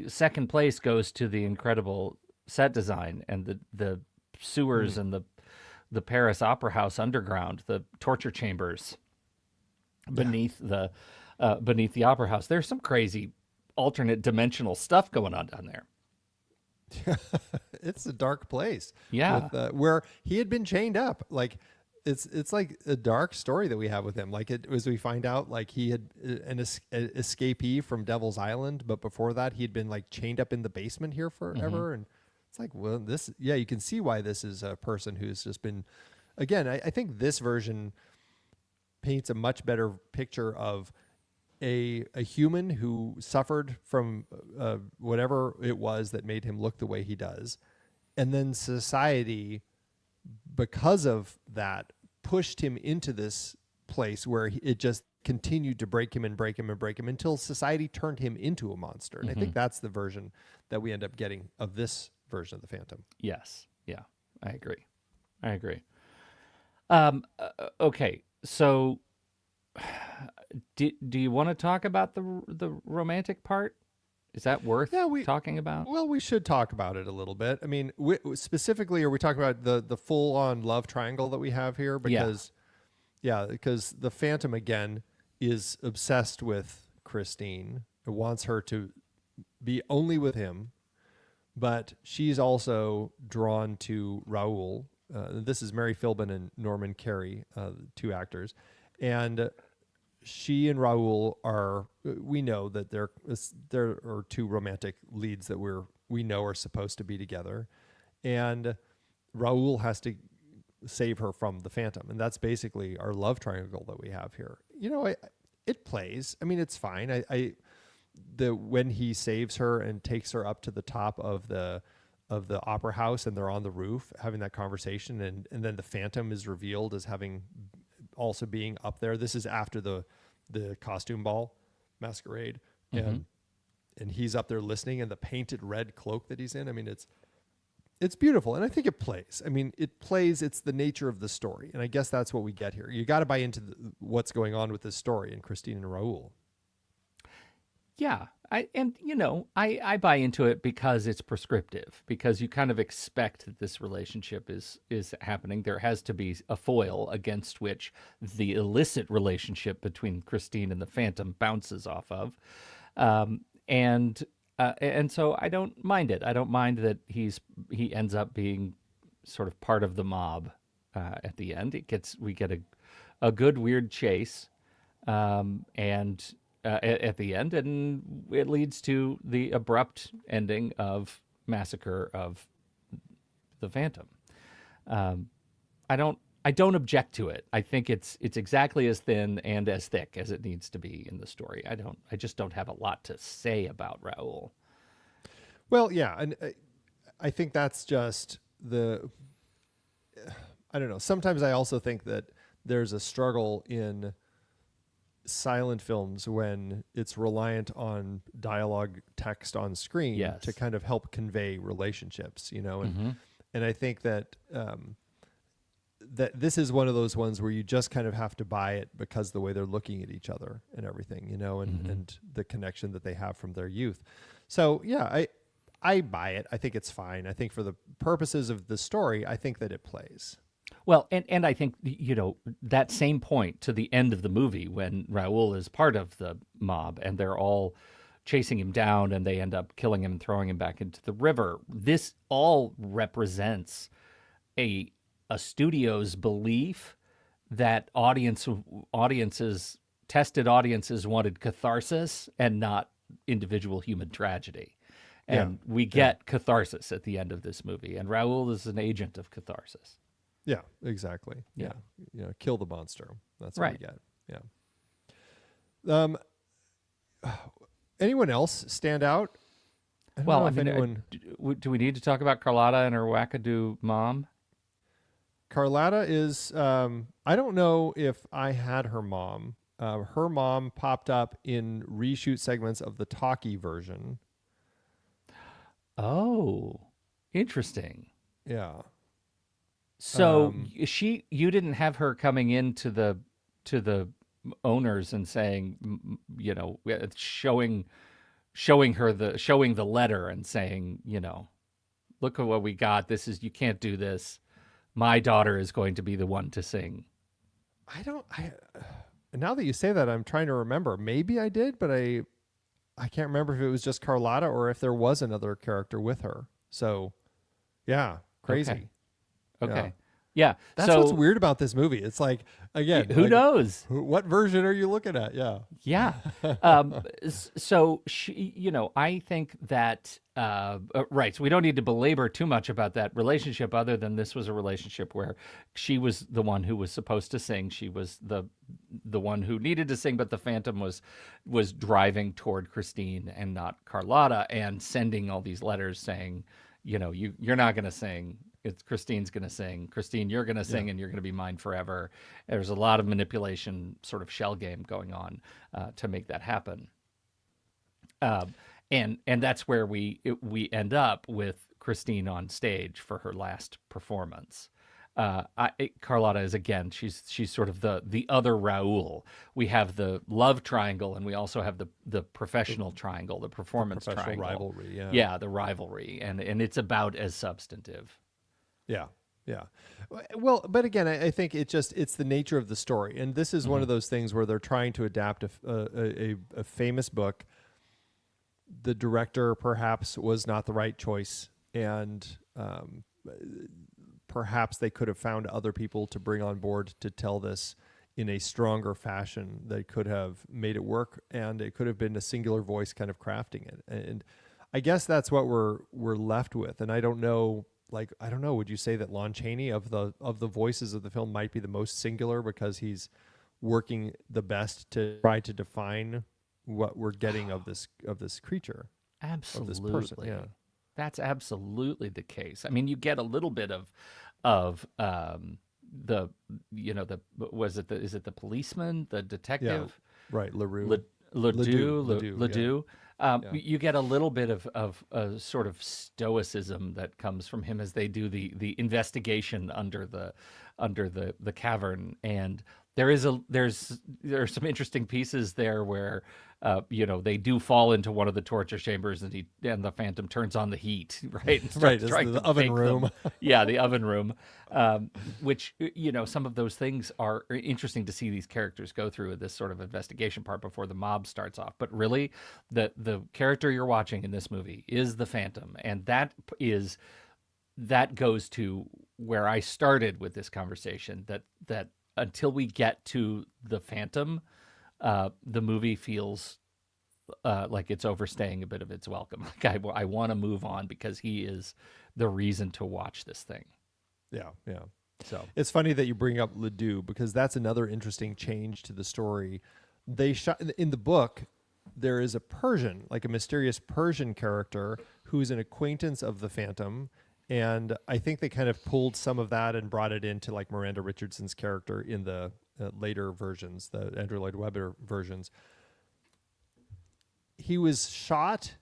second place goes to the incredible set design and the sewers and the Paris Opera House underground, the torture chambers beneath the Opera House. There's some crazy alternate dimensional stuff going on down there. It's a dark place. Yeah. With, where he had been chained up. Like it's like a dark story that we have with him. Like as we find out, like he had an escapee from Devil's Island, but before that he had been like chained up in the basement here forever. And it's like, well, you can see why this is a person who's just been, again, I think this version paints a much better picture of a human who suffered from whatever it was that made him look the way he does. And then society, because of that, pushed him into this place where it just continued to break him and break him and break him until society turned him into a monster. And I think that's the version that we end up getting of this version of the Phantom. Yes. Yeah, I agree. Okay, so do you want to talk about the romantic part? Is that worth talking about? Well, we should talk about it a little bit. I mean, specifically, are we talking about the full-on love triangle that we have here? Because, because the Phantom, again, is obsessed with Christine. It wants her to be only with him, but she's also drawn to Raoul. This is Mary Philbin and Norman Carey, two actors. And she and Raoul we know that there are two romantic leads that we know are supposed to be together. And Raoul has to save her from the Phantom. And that's basically our love triangle that we have here. You know, it plays. I mean, it's fine. When he saves her and takes her up to the top of the opera house and they're on the roof having that conversation, and then the Phantom is revealed as having also being up there. This is after the costume ball masquerade, and he's up there listening in the painted red cloak that he's in. I mean, it's beautiful, and I think it plays. I mean, it plays. It's the nature of the story, and I guess that's what we get here. You got to buy into what's going on with this story and Christine and Raoul. Yeah, I buy into it because it's prescriptive, because you kind of expect that this relationship is happening. There has to be a foil against which the illicit relationship between Christine and the Phantom bounces off of, and so I don't mind it. I don't mind that he ends up being sort of part of the mob at the end. We get a good weird chase, and. At the end, and it leads to the abrupt ending of Massacre of the Phantom. I I don't object to it. I think it's exactly as thin and as thick as it needs to be in the story. I just don't have a lot to say about Raoul. Well, yeah, and I think that's just I don't know. Sometimes I also think that there's a struggle in silent films when it's reliant on dialogue text on screen to kind of help convey relationships, you know, and I think that that this is one of those ones where you just kind of have to buy it because the way they're looking at each other and everything, you know, and the connection that they have from their youth. So yeah, I buy it. I think it's fine. I think for the purposes of the story, I think that it plays. Well, and I think, you know, that same point to the end of the movie when Raoul is part of the mob and they're all chasing him down and they end up killing him and throwing him back into the river. This all represents a studio's belief that tested audiences wanted catharsis and not individual human tragedy. And we get catharsis at the end of this movie, and Raoul is an agent of catharsis. Yeah, exactly. Yeah. Kill the monster. That's what we get. Yeah. Anyone else stand out? Well, I mean, do we need to talk about Carlotta and her wackadoo mom? Carlotta is, I don't know if I had her mom. Her mom popped up in reshoot segments of the talkie version. Oh, interesting. Yeah. So you didn't have her coming into the owners and saying, you know, showing the letter and saying, you know, look at what we got. You can't do this. My daughter is going to be the one to sing. Now that you say that, I'm trying to remember. Maybe I did, but I can't remember if it was just Carlotta or if there was another character with her. So, yeah, crazy. Okay. Yeah. That's what's weird about this movie. It's like, again, who knows? What version are you looking at? Yeah. Yeah. So, you know, I think that, right. So we don't need to belabor too much about that relationship other than this was a relationship where she was the one who was supposed to sing. She was the one who needed to sing, but the Phantom was driving toward Christine and not Carlotta and sending all these letters saying, you know, you're not going to sing. It's Christine's going to sing. Christine, you're going to sing and you're going to be mine forever. There's a lot of manipulation, sort of shell game going on to make that happen. And that's where we end up with Christine on stage for her last performance. Carlotta is, again, she's sort of the other Raoul. We have the love triangle, and we also have the professional triangle, the performance triangle. Rivalry, yeah, the rivalry, and it's about as substantive. Yeah. Yeah. Well, but again, I think it's the nature of the story. And this is one of those things where they're trying to adapt a famous book. The director perhaps was not the right choice. And perhaps they could have found other people to bring on board to tell this in a stronger fashion that could have made it work. And it could have been a singular voice kind of crafting it. And I guess that's what we're left with. And I don't know. Would you say that Lon Chaney of the voices of the film might be the most singular because he's working the best to try to define what we're getting of this creature? Absolutely. Of this person. Yeah. That's absolutely the case. I mean, you get a little bit of the, you know, is it the policeman, the detective? Yeah. Right. Ledoux. You get a little bit of sort of stoicism that comes from him as they do the investigation under the cavern, and there's some interesting pieces there where you know, they do fall into one of the torture chambers, and the Phantom turns on the heat, right? Right, it's the oven room. Yeah, the oven room, which, you know, some of those things are interesting to see these characters go through this sort of investigation part before the mob starts off. But really, the character you're watching in this movie is the Phantom, and that goes to where I started with this conversation, that until we get to the Phantom, the movie feels like it's overstaying a bit of its welcome. Like I want to move on because he is the reason to watch this thing. Yeah, yeah. So it's funny that you bring up Ledoux because that's another interesting change to the story. They shot in the book. There is a Persian, like a mysterious Persian character who's an acquaintance of the Phantom. And I think they kind of pulled some of that and brought it into like Miranda Richardson's character in the later versions, the Andrew Lloyd Webber versions. He was shot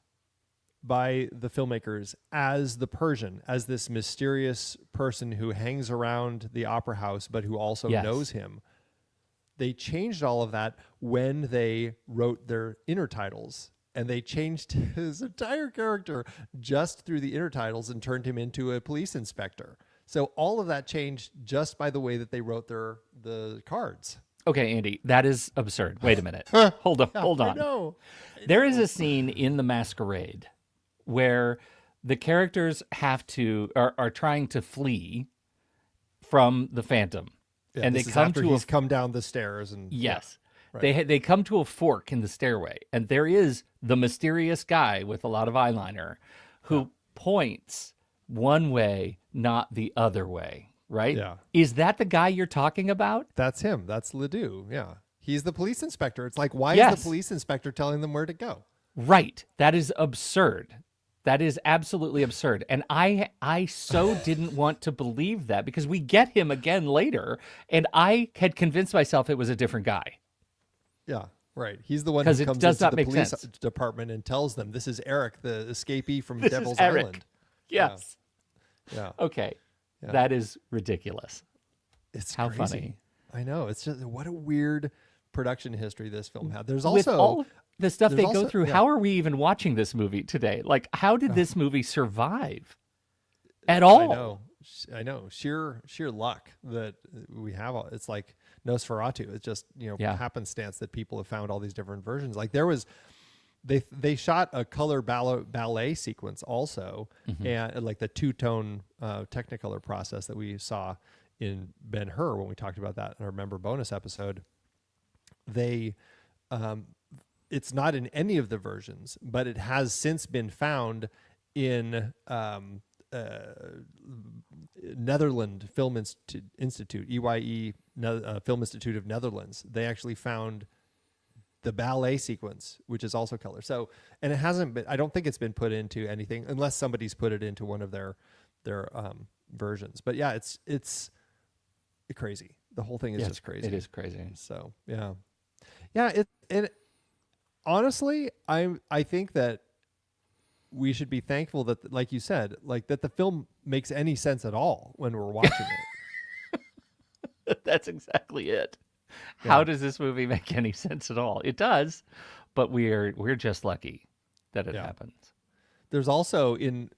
by the filmmakers as the Persian, as this mysterious person who hangs around the opera house, but who also knows him. They changed all of that when they wrote their intertitles, and they changed his entire character just through the intertitles and turned him into a police inspector. So all of that changed just by the way that they wrote the cards. Okay, Andy, that is absurd. Wait a minute. Hold on. I know. There is a scene in The Masquerade where the characters are trying to flee from the Phantom. Yeah, and they come to he's come down the stairs and yes. Yeah, right. They come to a fork in the stairway, and there is the mysterious guy with a lot of eyeliner who points one way, not the other way, right? Yeah. Is that the guy you're talking about? That's him. That's Ledoux. Yeah. He's the police inspector. It's like, why Yes. is the police inspector telling them where to go? Right. That is absurd. That is absolutely absurd. And I so didn't want to believe that because we get him again later, and I had convinced myself it was a different guy. Yeah, right. He's the one 'Cause who it comes does into not the make police sense. department and tells them, this is Eric, the escapee from This Devil's is Eric. Island. Yes. Yeah. Okay. Yeah. That is ridiculous. It's How crazy. funny. I know. It's just, what a weird production history this film had. There's With also all of the stuff there's they go also- through, yeah. how are we even watching this movie today? Like, how did this movie survive at all? I know. Sheer luck that we have. It's like Nosferatu. It's just, happenstance that people have found all these different versions. Like there was, they shot a color ballet sequence also, and like the two-tone Technicolor process that we saw in Ben-Hur when we talked about that in our member bonus episode. They, it's not in any of the versions, but it has since been found in Netherlands Film Institute, EYE Film Institute of Netherlands. They actually found the ballet sequence, which is also color. So, and it hasn't been, I don't think it's been put into anything unless somebody's put it into one of their versions. But yeah, it's crazy. The whole thing is just crazy. It is crazy. So, yeah. It honestly, I think that we should be thankful that, like you said, like that the film makes any sense at all when we're watching it. That's exactly it. How does this movie make any sense at all? It does, but we're just lucky that it happens. There's also in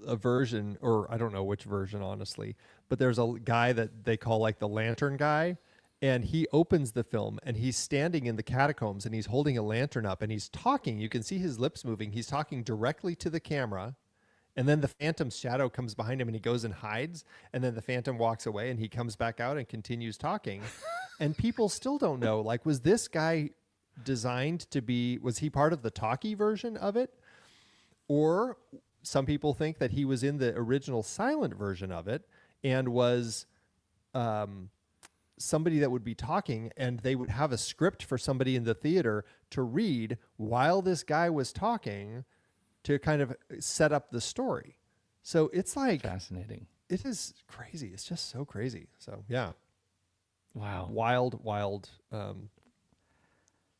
a version, or I don't know which version, honestly, but there's a guy that they call like the lantern guy, and he opens the film and he's standing in the catacombs and he's holding a lantern up and he's talking. You can see his lips moving. He's talking directly to the camera. And then the Phantom's shadow comes behind him and he goes and hides. And then the Phantom walks away and he comes back out and continues talking. And people still don't know, like, was this guy designed to be, was he part of the talkie version of it? Or some people think that he was in the original silent version of it and was somebody that would be talking, and they would have a script for somebody in the theater to read while this guy was talking to kind of set up the story. So it's like fascinating. It is crazy. It's just so crazy. So yeah. Wow. Wild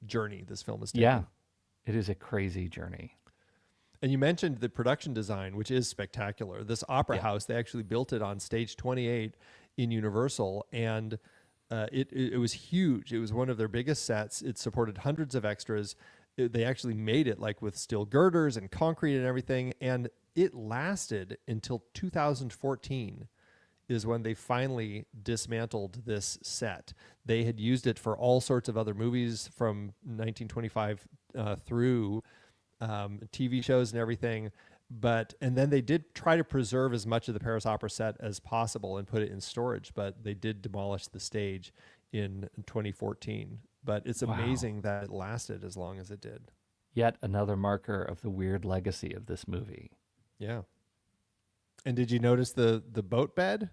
journey this film is taking. Yeah. It is a crazy journey. And you mentioned the production design, which is spectacular. This opera house, they actually built it on stage 28 in Universal, and it was huge. It was one of their biggest sets. It supported hundreds of extras. They actually made it like with steel girders and concrete and everything, and it lasted until 2014 is when they finally dismantled this set. They had used it for all sorts of other movies from 1925 through TV shows and everything. And then they did try to preserve as much of the Paris Opera set as possible and put it in storage, but they did demolish the stage in 2014. But it's amazing that it lasted as long as it did. Yet another marker of the weird legacy of this movie. Yeah. And did you notice the boat bed?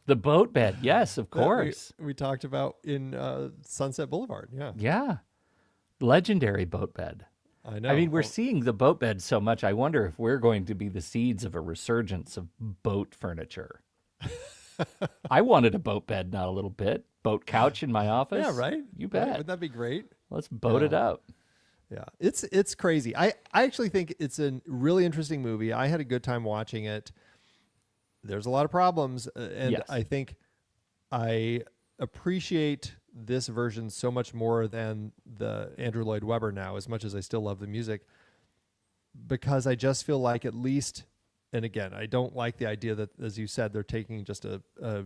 The boat bed. Yes, of that course. we talked about in Sunset Boulevard. Yeah, Yeah. Legendary boat bed. I know. I mean, we're seeing the boat bed so much. I wonder if we're going to be the seeds of a resurgence of boat furniture. I wanted a boat bed, not a little bit. Boat couch in my office. Yeah, right. You bet. Right? Wouldn't that be great? Let's boat it up. Yeah, it's crazy. I actually think it's a really interesting movie. I had a good time watching it. There's a lot of problems, and Yes. I think I appreciate this version so much more than the Andrew Lloyd Webber now, as much as I still love the music, because I just feel like at least, and again, I don't like the idea that, as you said, they're taking just a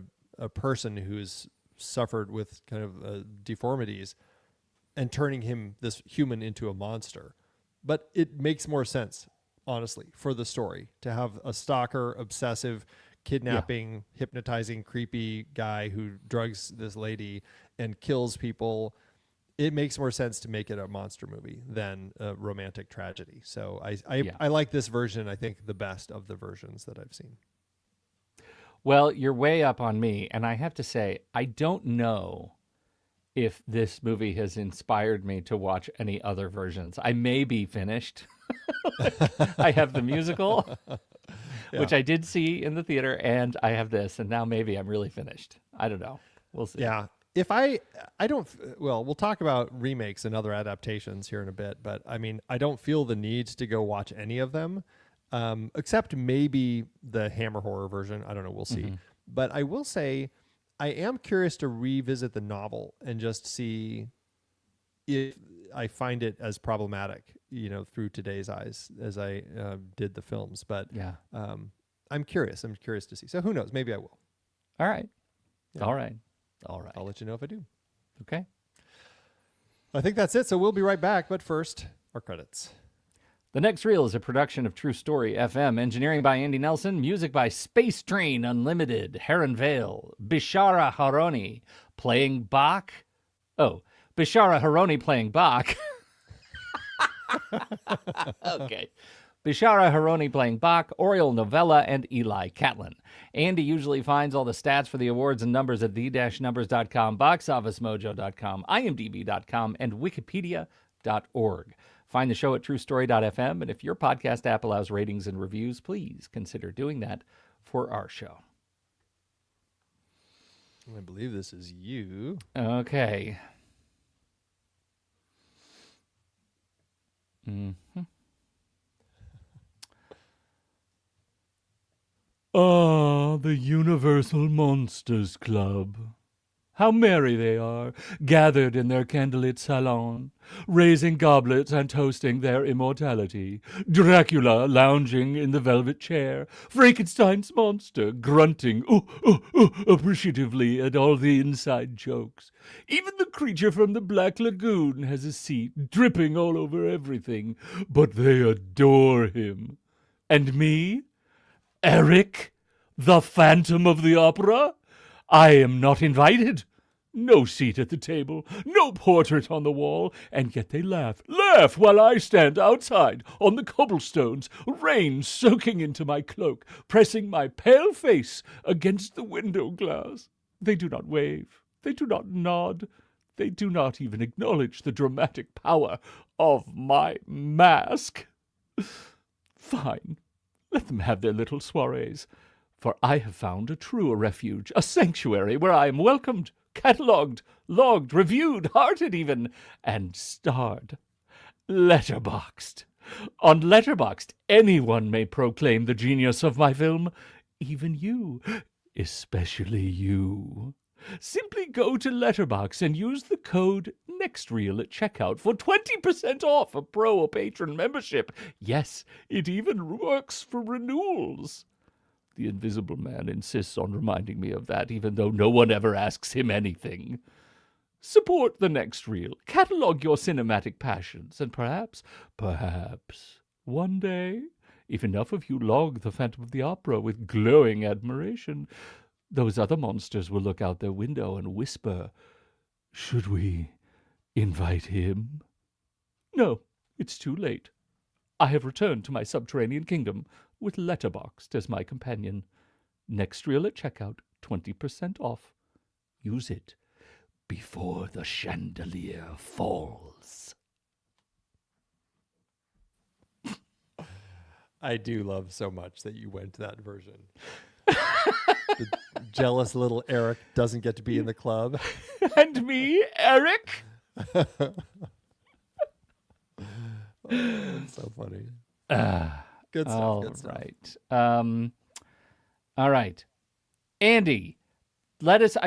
person who's suffered with kind of deformities and turning him, this human, into a monster. But it makes more sense, honestly, for the story to have a stalker, obsessive, kidnapping, hypnotizing, creepy guy who drugs this lady and kills people. It makes more sense to make it a monster movie than a romantic tragedy. So I like this version, I think, the best of the versions that I've seen. Well, you're way up on me, and I have to say, I don't know if this movie has inspired me to watch any other versions. I may be finished. I have the musical, which I did see in the theater, and I have this, and now maybe I'm really finished. I don't know. We'll see. Yeah. If I don't, well, we'll talk about remakes and other adaptations here in a bit, but I mean, I don't feel the need to go watch any of them, except maybe the Hammer horror version. I don't know. We'll see. But I will say, I am curious to revisit the novel and just see if I find it as problematic, through today's eyes as I did the films. But I'm curious. I'm curious to see. So who knows? Maybe I will. All right. Yeah. All right. I'll let you know if I do. Okay. I think that's it. So we'll be right back. But first, our credits. The Next Reel is a production of True Story FM. Engineering by Andy Nelson. Music by Space Train Unlimited. Heron Vale. Bishara Haroni playing Bach. Oh, Bishara Haroni playing Bach. Okay. Bishara Haroni playing Bach, Oriel Novella, and Eli Catlin. Andy usually finds all the stats for the awards and numbers at the-numbers.com, boxofficemojo.com, imdb.com, and wikipedia.org. Find the show at truestory.fm, and if your podcast app allows ratings and reviews, please consider doing that for our show. I believe this is you. Okay. Mm-hmm. Ah, the Universal Monsters Club. How merry they are, gathered in their candlelit salon, raising goblets and toasting their immortality. Dracula lounging in the velvet chair, Frankenstein's monster grunting appreciatively at all the inside jokes. Even the creature from the Black Lagoon has a seat, dripping all over everything, but they adore him. And me? Eric, the Phantom of the Opera? I am not invited. No seat at the table, no portrait on the wall, and yet they laugh while I stand outside on the cobblestones, rain soaking into my cloak, pressing my pale face against the window glass. They do not wave, they do not nod, they do not even acknowledge the dramatic power of my mask. Fine. Let them have their little soirees, for I have found a truer refuge, a sanctuary where I am welcomed, catalogued, logged, reviewed, hearted even, and starred. Letterboxed. On Letterboxd, anyone may proclaim the genius of my film, even you, especially you. Simply go to Letterboxd and use the code NEXTREEL at checkout for 20% off a pro or patron membership. Yes, it even works for renewals. The Invisible Man insists on reminding me of that, even though no one ever asks him anything. Support the Next Reel, catalog your cinematic passions, and perhaps, one day, if enough of you log the Phantom of the Opera with glowing admiration, those other monsters will look out their window and whisper, "Should we invite him?" No, it's too late. I have returned to my subterranean kingdom with Letterboxd as my companion. Next Reel at checkout, 20% off. Use it before the chandelier falls. I do love so much that you went to that version. The jealous little Eric doesn't get to be in the club. And me, Eric. It's so funny. Good stuff. All Good stuff. right. All right. Andy, is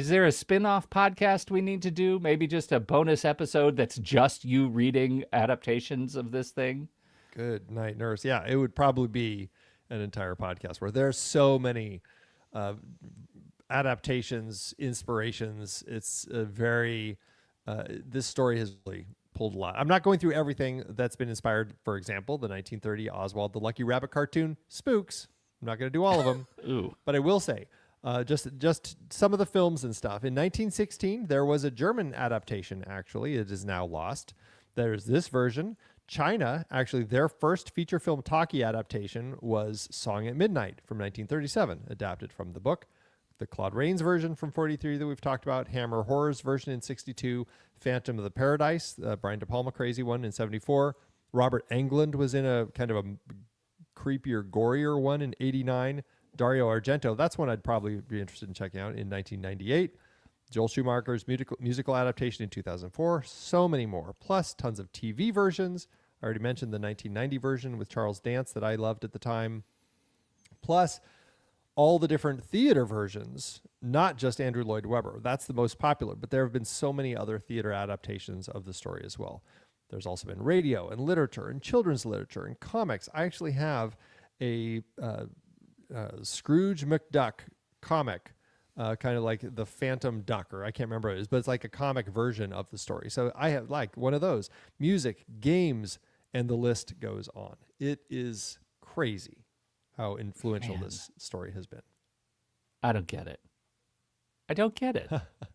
there a spin-off podcast we need to do? Maybe just a bonus episode that's just you reading adaptations of this thing? Good night, nurse. Yeah, it would probably be an entire podcast where there's so many adaptations, inspirations. It's a very, this story has really pulled a lot. I'm not going through everything that's been inspired. For example, the 1930 Oswald the Lucky Rabbit cartoon, Spooks. I'm not going to do all of them. Ooh. But I will say, just some of the films and stuff. In 1916, there was a German adaptation, actually. It is now lost. There's this version. China, actually, their first feature film talkie adaptation was Song at Midnight from 1937, adapted from the book. The Claude Rains version from 43 that we've talked about, Hammer Horror's version in 62, Phantom of the Paradise, Brian De Palma crazy one in 74. Robert Englund was in a kind of a creepier, gorier one in 89. Dario Argento, that's one I'd probably be interested in checking out in 1998. Joel Schumacher's musical adaptation in 2004. So many more. Plus tons of TV versions. I already mentioned the 1990 version with Charles Dance that I loved at the time. Plus all the different theater versions, not just Andrew Lloyd Webber. That's the most popular, but there have been so many other theater adaptations of the story as well. There's also been radio and literature and children's literature and comics. I actually have a Scrooge McDuck comic, kind of like the Phantom Duck, or I can't remember what it is, but it's like a comic version of the story. So I have like one of those. Music, games, and the list goes on. It is crazy how influential this story has been. I don't get it. Does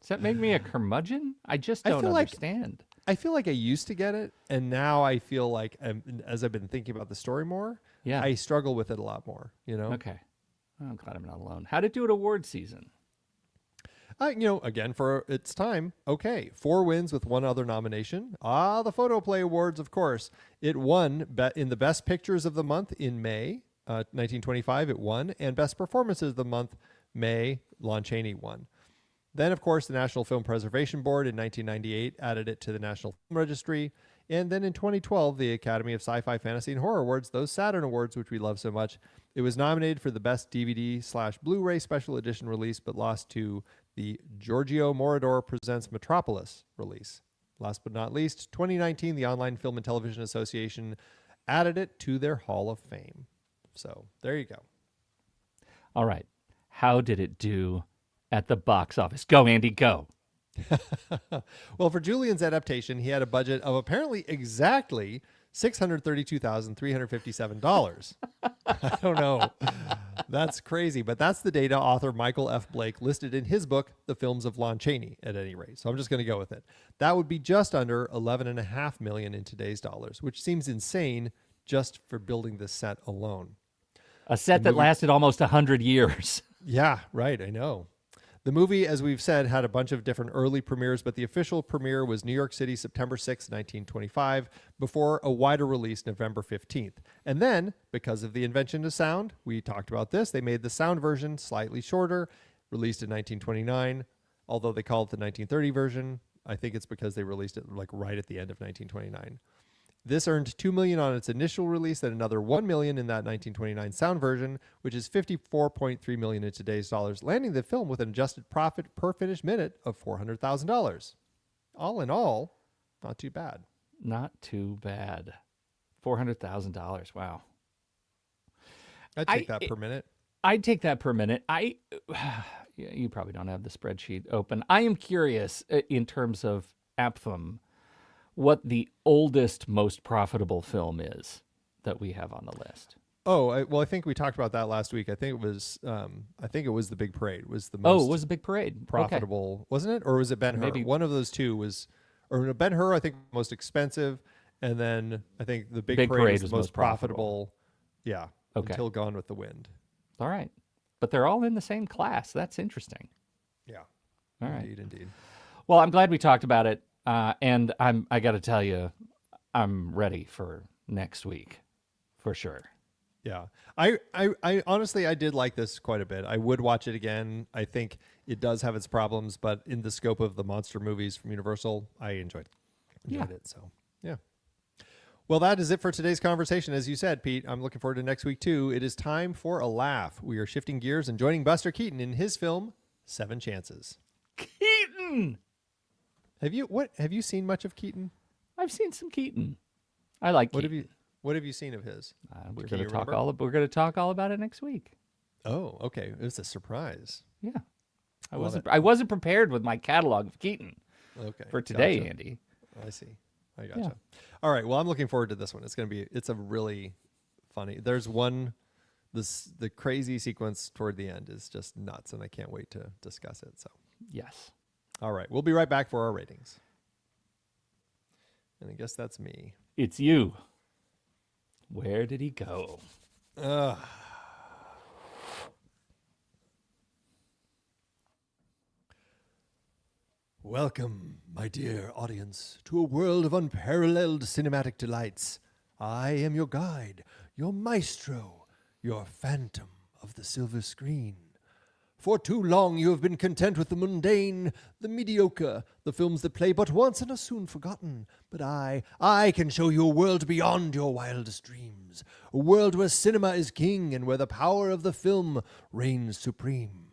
that make me a curmudgeon? I just don't understand. I feel like I used to get it, and now I feel like, as I've been thinking about the story more, I struggle with it a lot more, you know? Okay. I'm glad I'm not alone. How'd it do at award season? Again, for its time, okay. 4 wins with 1 other nomination. The Photoplay Awards, of course. It won in the Best Pictures of the Month in May, 1925, it won. And Best Performances of the Month, May, Lon Chaney won. Then, of course, the National Film Preservation Board in 1998 added it to the National Film Registry. And then in 2012, the Academy of Sci-Fi, Fantasy, and Horror Awards, those Saturn Awards, which we love so much, it was nominated for the Best DVD/Blu-ray Special Edition release, but lost to the Giorgio Moroder Presents Metropolis release. Last but not least, 2019, the Online Film and Television Association added it to their Hall of Fame. So there you go. All right. How did it do at the box office? Go, Andy, go. Well, for Julian's adaptation, he had a budget of apparently exactly $632,357. I don't know. That's crazy, but that's the data author Michael F. Blake listed in his book, The Films of Lon Chaney, at any rate. So I'm just going to go with it. That would be just under $11.5 million in today's dollars, which seems insane just for building this set alone. A set that lasted almost 100 years. Yeah, right. I know. The movie, as we've said, had a bunch of different early premieres, but the official premiere was New York City, September 6, 1925, before a wider release November 15th. And then, because of the invention of sound, we talked about this, they made the sound version slightly shorter, released in 1929, although they call it the 1930 version. I think it's because they released it like right at the end of 1929. This earned $2 million on its initial release, then another $1 million in that 1929 sound version, which is $54.3 million in today's dollars, landing the film with an adjusted profit per finished minute of $400,000. All in all, not too bad. Not too bad. $400,000. Wow. I'd take that per minute. I'd take that per minute. You probably don't have the spreadsheet open. I am curious in terms of Aptham, what the oldest, most profitable film is that we have on the list. I think we talked about that last week. I think it was The Big Parade was the most. It was The Big Parade. Profitable, okay. Wasn't it? Or was it Ben-Hur? Maybe one of those two was, or no, Ben-Hur I think most expensive, and then I think The Big Parade was the most profitable. Yeah. Okay. Until Gone with the Wind. All right. but they're all in the same class. That's interesting. Yeah. All right. Indeed. Well, I'm glad we talked about it, and I got to tell you, I'm ready for next week, for sure. Yeah. I honestly, I did like this quite a bit. I would watch it again. I think it does have its problems, but in the scope of the monster movies from Universal, I enjoyed it. So, yeah. Well, that is it for today's conversation. As you said, Pete, I'm looking forward to next week, too. It is time for a laugh. We are shifting gears and joining Buster Keaton in his film, 7 Chances. Keaton! Have you seen much of Keaton? I've seen some Keaton. I like Keaton. What have you seen of his? We're going to talk all about it next week. Oh, okay. It was a surprise. Yeah. I wasn't prepared with my catalog of Keaton. Okay. For today, gotcha. Andy. I see. I gotcha. Yeah. All right. Well, I'm looking forward to this one. It's a really funny. There's one, the crazy sequence toward the end is just nuts, and I can't wait to discuss it. So, yes. All right. We'll be right back for our ratings. And I guess that's me. It's you. Where did he go? Welcome, my dear audience, to a world of unparalleled cinematic delights. I am your guide, your maestro, your phantom of the silver screen. For too long you have been content with the mundane, the mediocre, the films that play but once and are soon forgotten. But I can show you a world beyond your wildest dreams. A world where cinema is king and where the power of the film reigns supreme.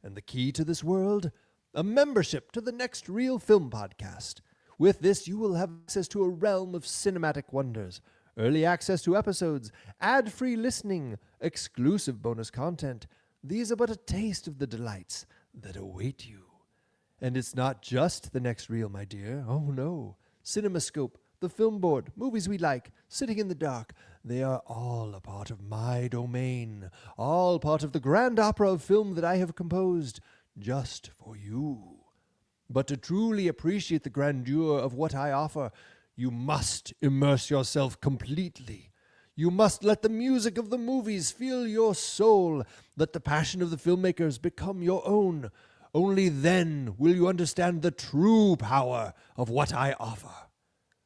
And the key to this world? A membership to the Next Reel Film Podcast. With this, you will have access to a realm of cinematic wonders, early access to episodes, ad-free listening, exclusive bonus content. These are but a taste of the delights that await you. And it's not just the Next Reel, my dear. Oh, no. CinemaScope, the Film Board, Movies We Like, Sitting in the Dark, they are all a part of my domain, all part of the grand opera of film that I have composed just for you. But to truly appreciate the grandeur of what I offer, you must immerse yourself completely. You must let the music of the movies fill your soul. Let the passion of the filmmakers become your own. Only then will you understand the true power of what I offer.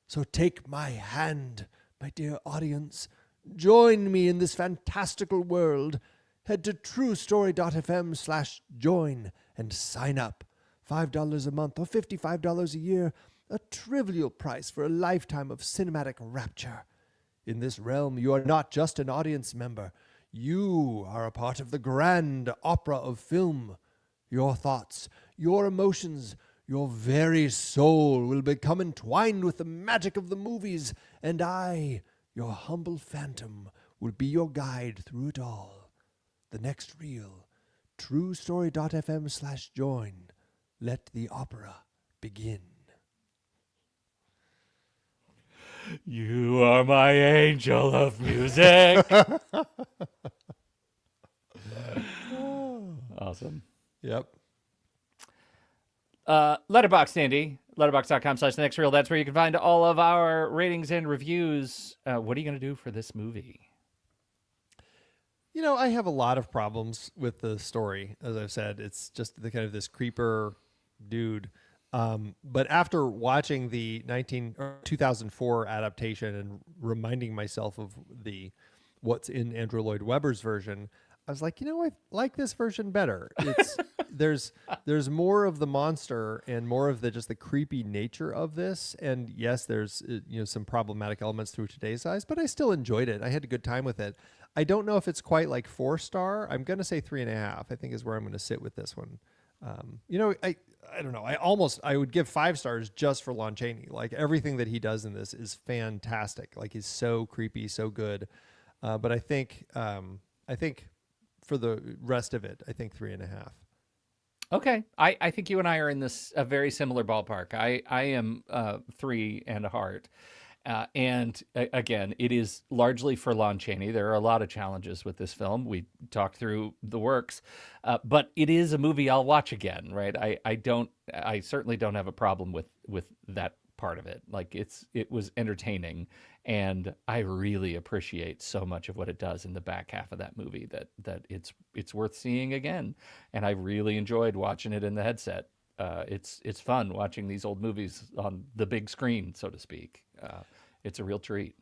So take my hand, my dear audience. Join me in this fantastical world. Head to truestory.fm/join and sign up. $5 a month or $55 a year, a trivial price for a lifetime of cinematic rapture. In this realm, you are not just an audience member. You are a part of the grand opera of film. Your thoughts, your emotions, your very soul will become entwined with the magic of the movies, and I, your humble phantom, will be your guide through it all. The Next Reel, truestory.fm/join. Let the opera begin. You are my angel of music. Awesome. Yep. Letterboxd, Andy. Letterboxd.com/nextreel. That's where you can find all of our ratings and reviews. What are you going to do for this movie? You know, I have a lot of problems with the story. As I've said, it's just the kind of this creeper dude. But after watching the 2004 adaptation and reminding myself of what's in Andrew Lloyd Webber's version, I was like, I like this version better. It's there's more of the monster and more of the creepy nature of this. And yes, there's some problematic elements through today's eyes, but I still enjoyed it. I had a good time with it. I don't know if it's quite like 4-star. I'm gonna say 3.5. I think is where I'm gonna sit with this one. I don't know. I would give 5 stars just for Lon Chaney. Like everything that he does in this is fantastic. Like he's so creepy, so good. But I think for the rest of it, I think 3.5. Okay. I think you and I are in a very similar ballpark. I am 3 and a heart. And again, it is largely for Lon Chaney. There are a lot of challenges with this film. We talked through the works, but it is a movie I'll watch again, right? I certainly don't have a problem with that part part of it. Like it was entertaining, and I really appreciate so much of what it does in the back half of that movie that it's worth seeing again. And I really enjoyed watching it in the headset. It's fun watching these old movies on the big screen, so to speak. It's a real treat.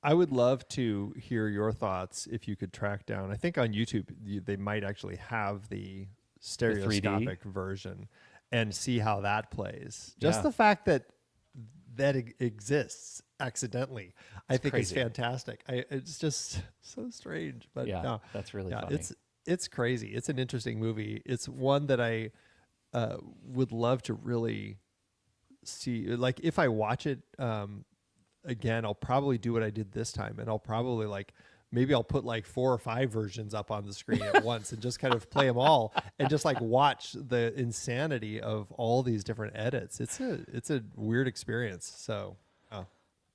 I would love to hear your thoughts if you could track down. I think on YouTube they might actually have the stereoscopic version and see how that plays. Just the fact that exists accidentally, I think is fantastic. It's just so strange, but no, that's really funny. It's crazy. It's an interesting movie. It's one that I would love to really see. Like if I watch it again, I'll probably do what I did this time, and I'll probably maybe I'll put 4 or 5 versions up on the screen at once and just kind of play them all and just watch the insanity of all these different edits. It's a weird experience. So that's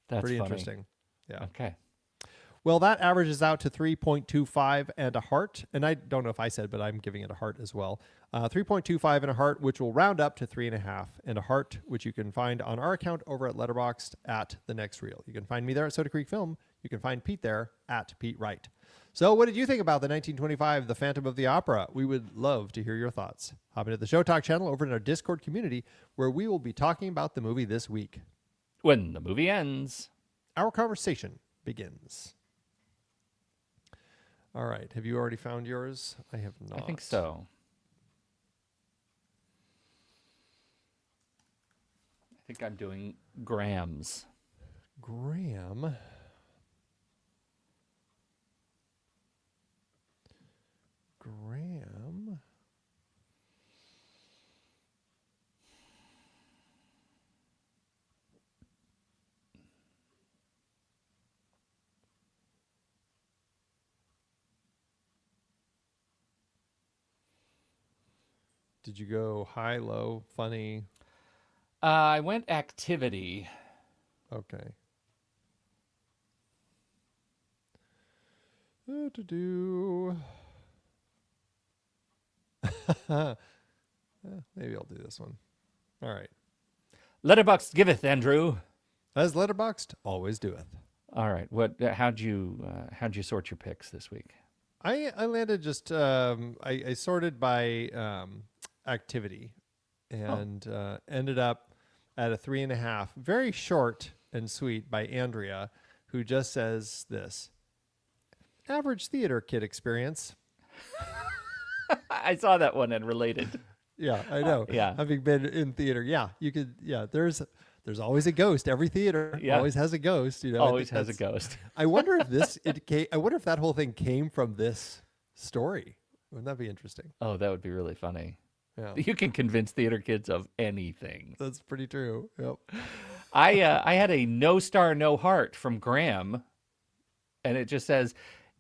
pretty funny. Interesting. Yeah. Okay. Well, that averages out to 3.25 and a heart. And I don't know if I said, but I'm giving it a heart as well. 3.25 and a heart, which will round up to 3.5 and a heart, which you can find on our account over at Letterboxd at The Next Reel. You can find me there at Soda Creek Film. You can find Pete there at Pete Wright. So what did you think about the 1925 The Phantom of the Opera? We would love to hear your thoughts. Hop into the Show Talk channel over in our Discord community, where we will be talking about the movie this week. When the movie ends, our conversation begins. All right. Have you already found yours? I have not. I think so. I think I'm doing Grams. Graham. Did you go high, low, funny? I went activity. Okay. Maybe I'll do this one. All right. Letterboxd giveth, Andrew. As Letterboxd always doeth. All right. How'd you sort your picks this week? I landed just I sorted by activity and ended up at a 3.5. Very short and sweet by Andrea, who just says this: average theater kid experience. I saw that one and related. Yeah, I know. Having been in theater, you could. Yeah, there's always a ghost. Every theater always has a ghost. Always has a ghost. I wonder if I wonder if that whole thing came from this story. Wouldn't that be interesting? Oh, that would be really funny. Yeah, you can convince theater kids of anything. That's pretty true. Yep. I had a no star, no heart from Graham, and it just says,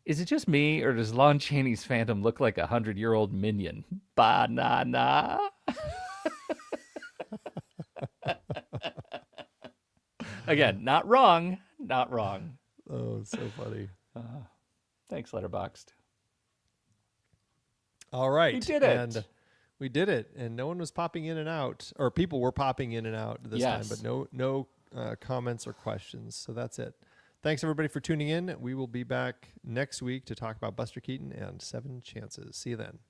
"Is it just me, or does Lon Chaney's Phantom look like a 100-year-old minion?" Banana. Again, not wrong. Not wrong. Oh, it's so funny. Thanks, Letterboxd. All right. We did it. And we did it. And no one was popping in and out. Or people were popping in and out this time, but no comments or questions. So that's it. Thanks, everybody, for tuning in. We will be back next week to talk about Buster Keaton and 7 Chances. See you then.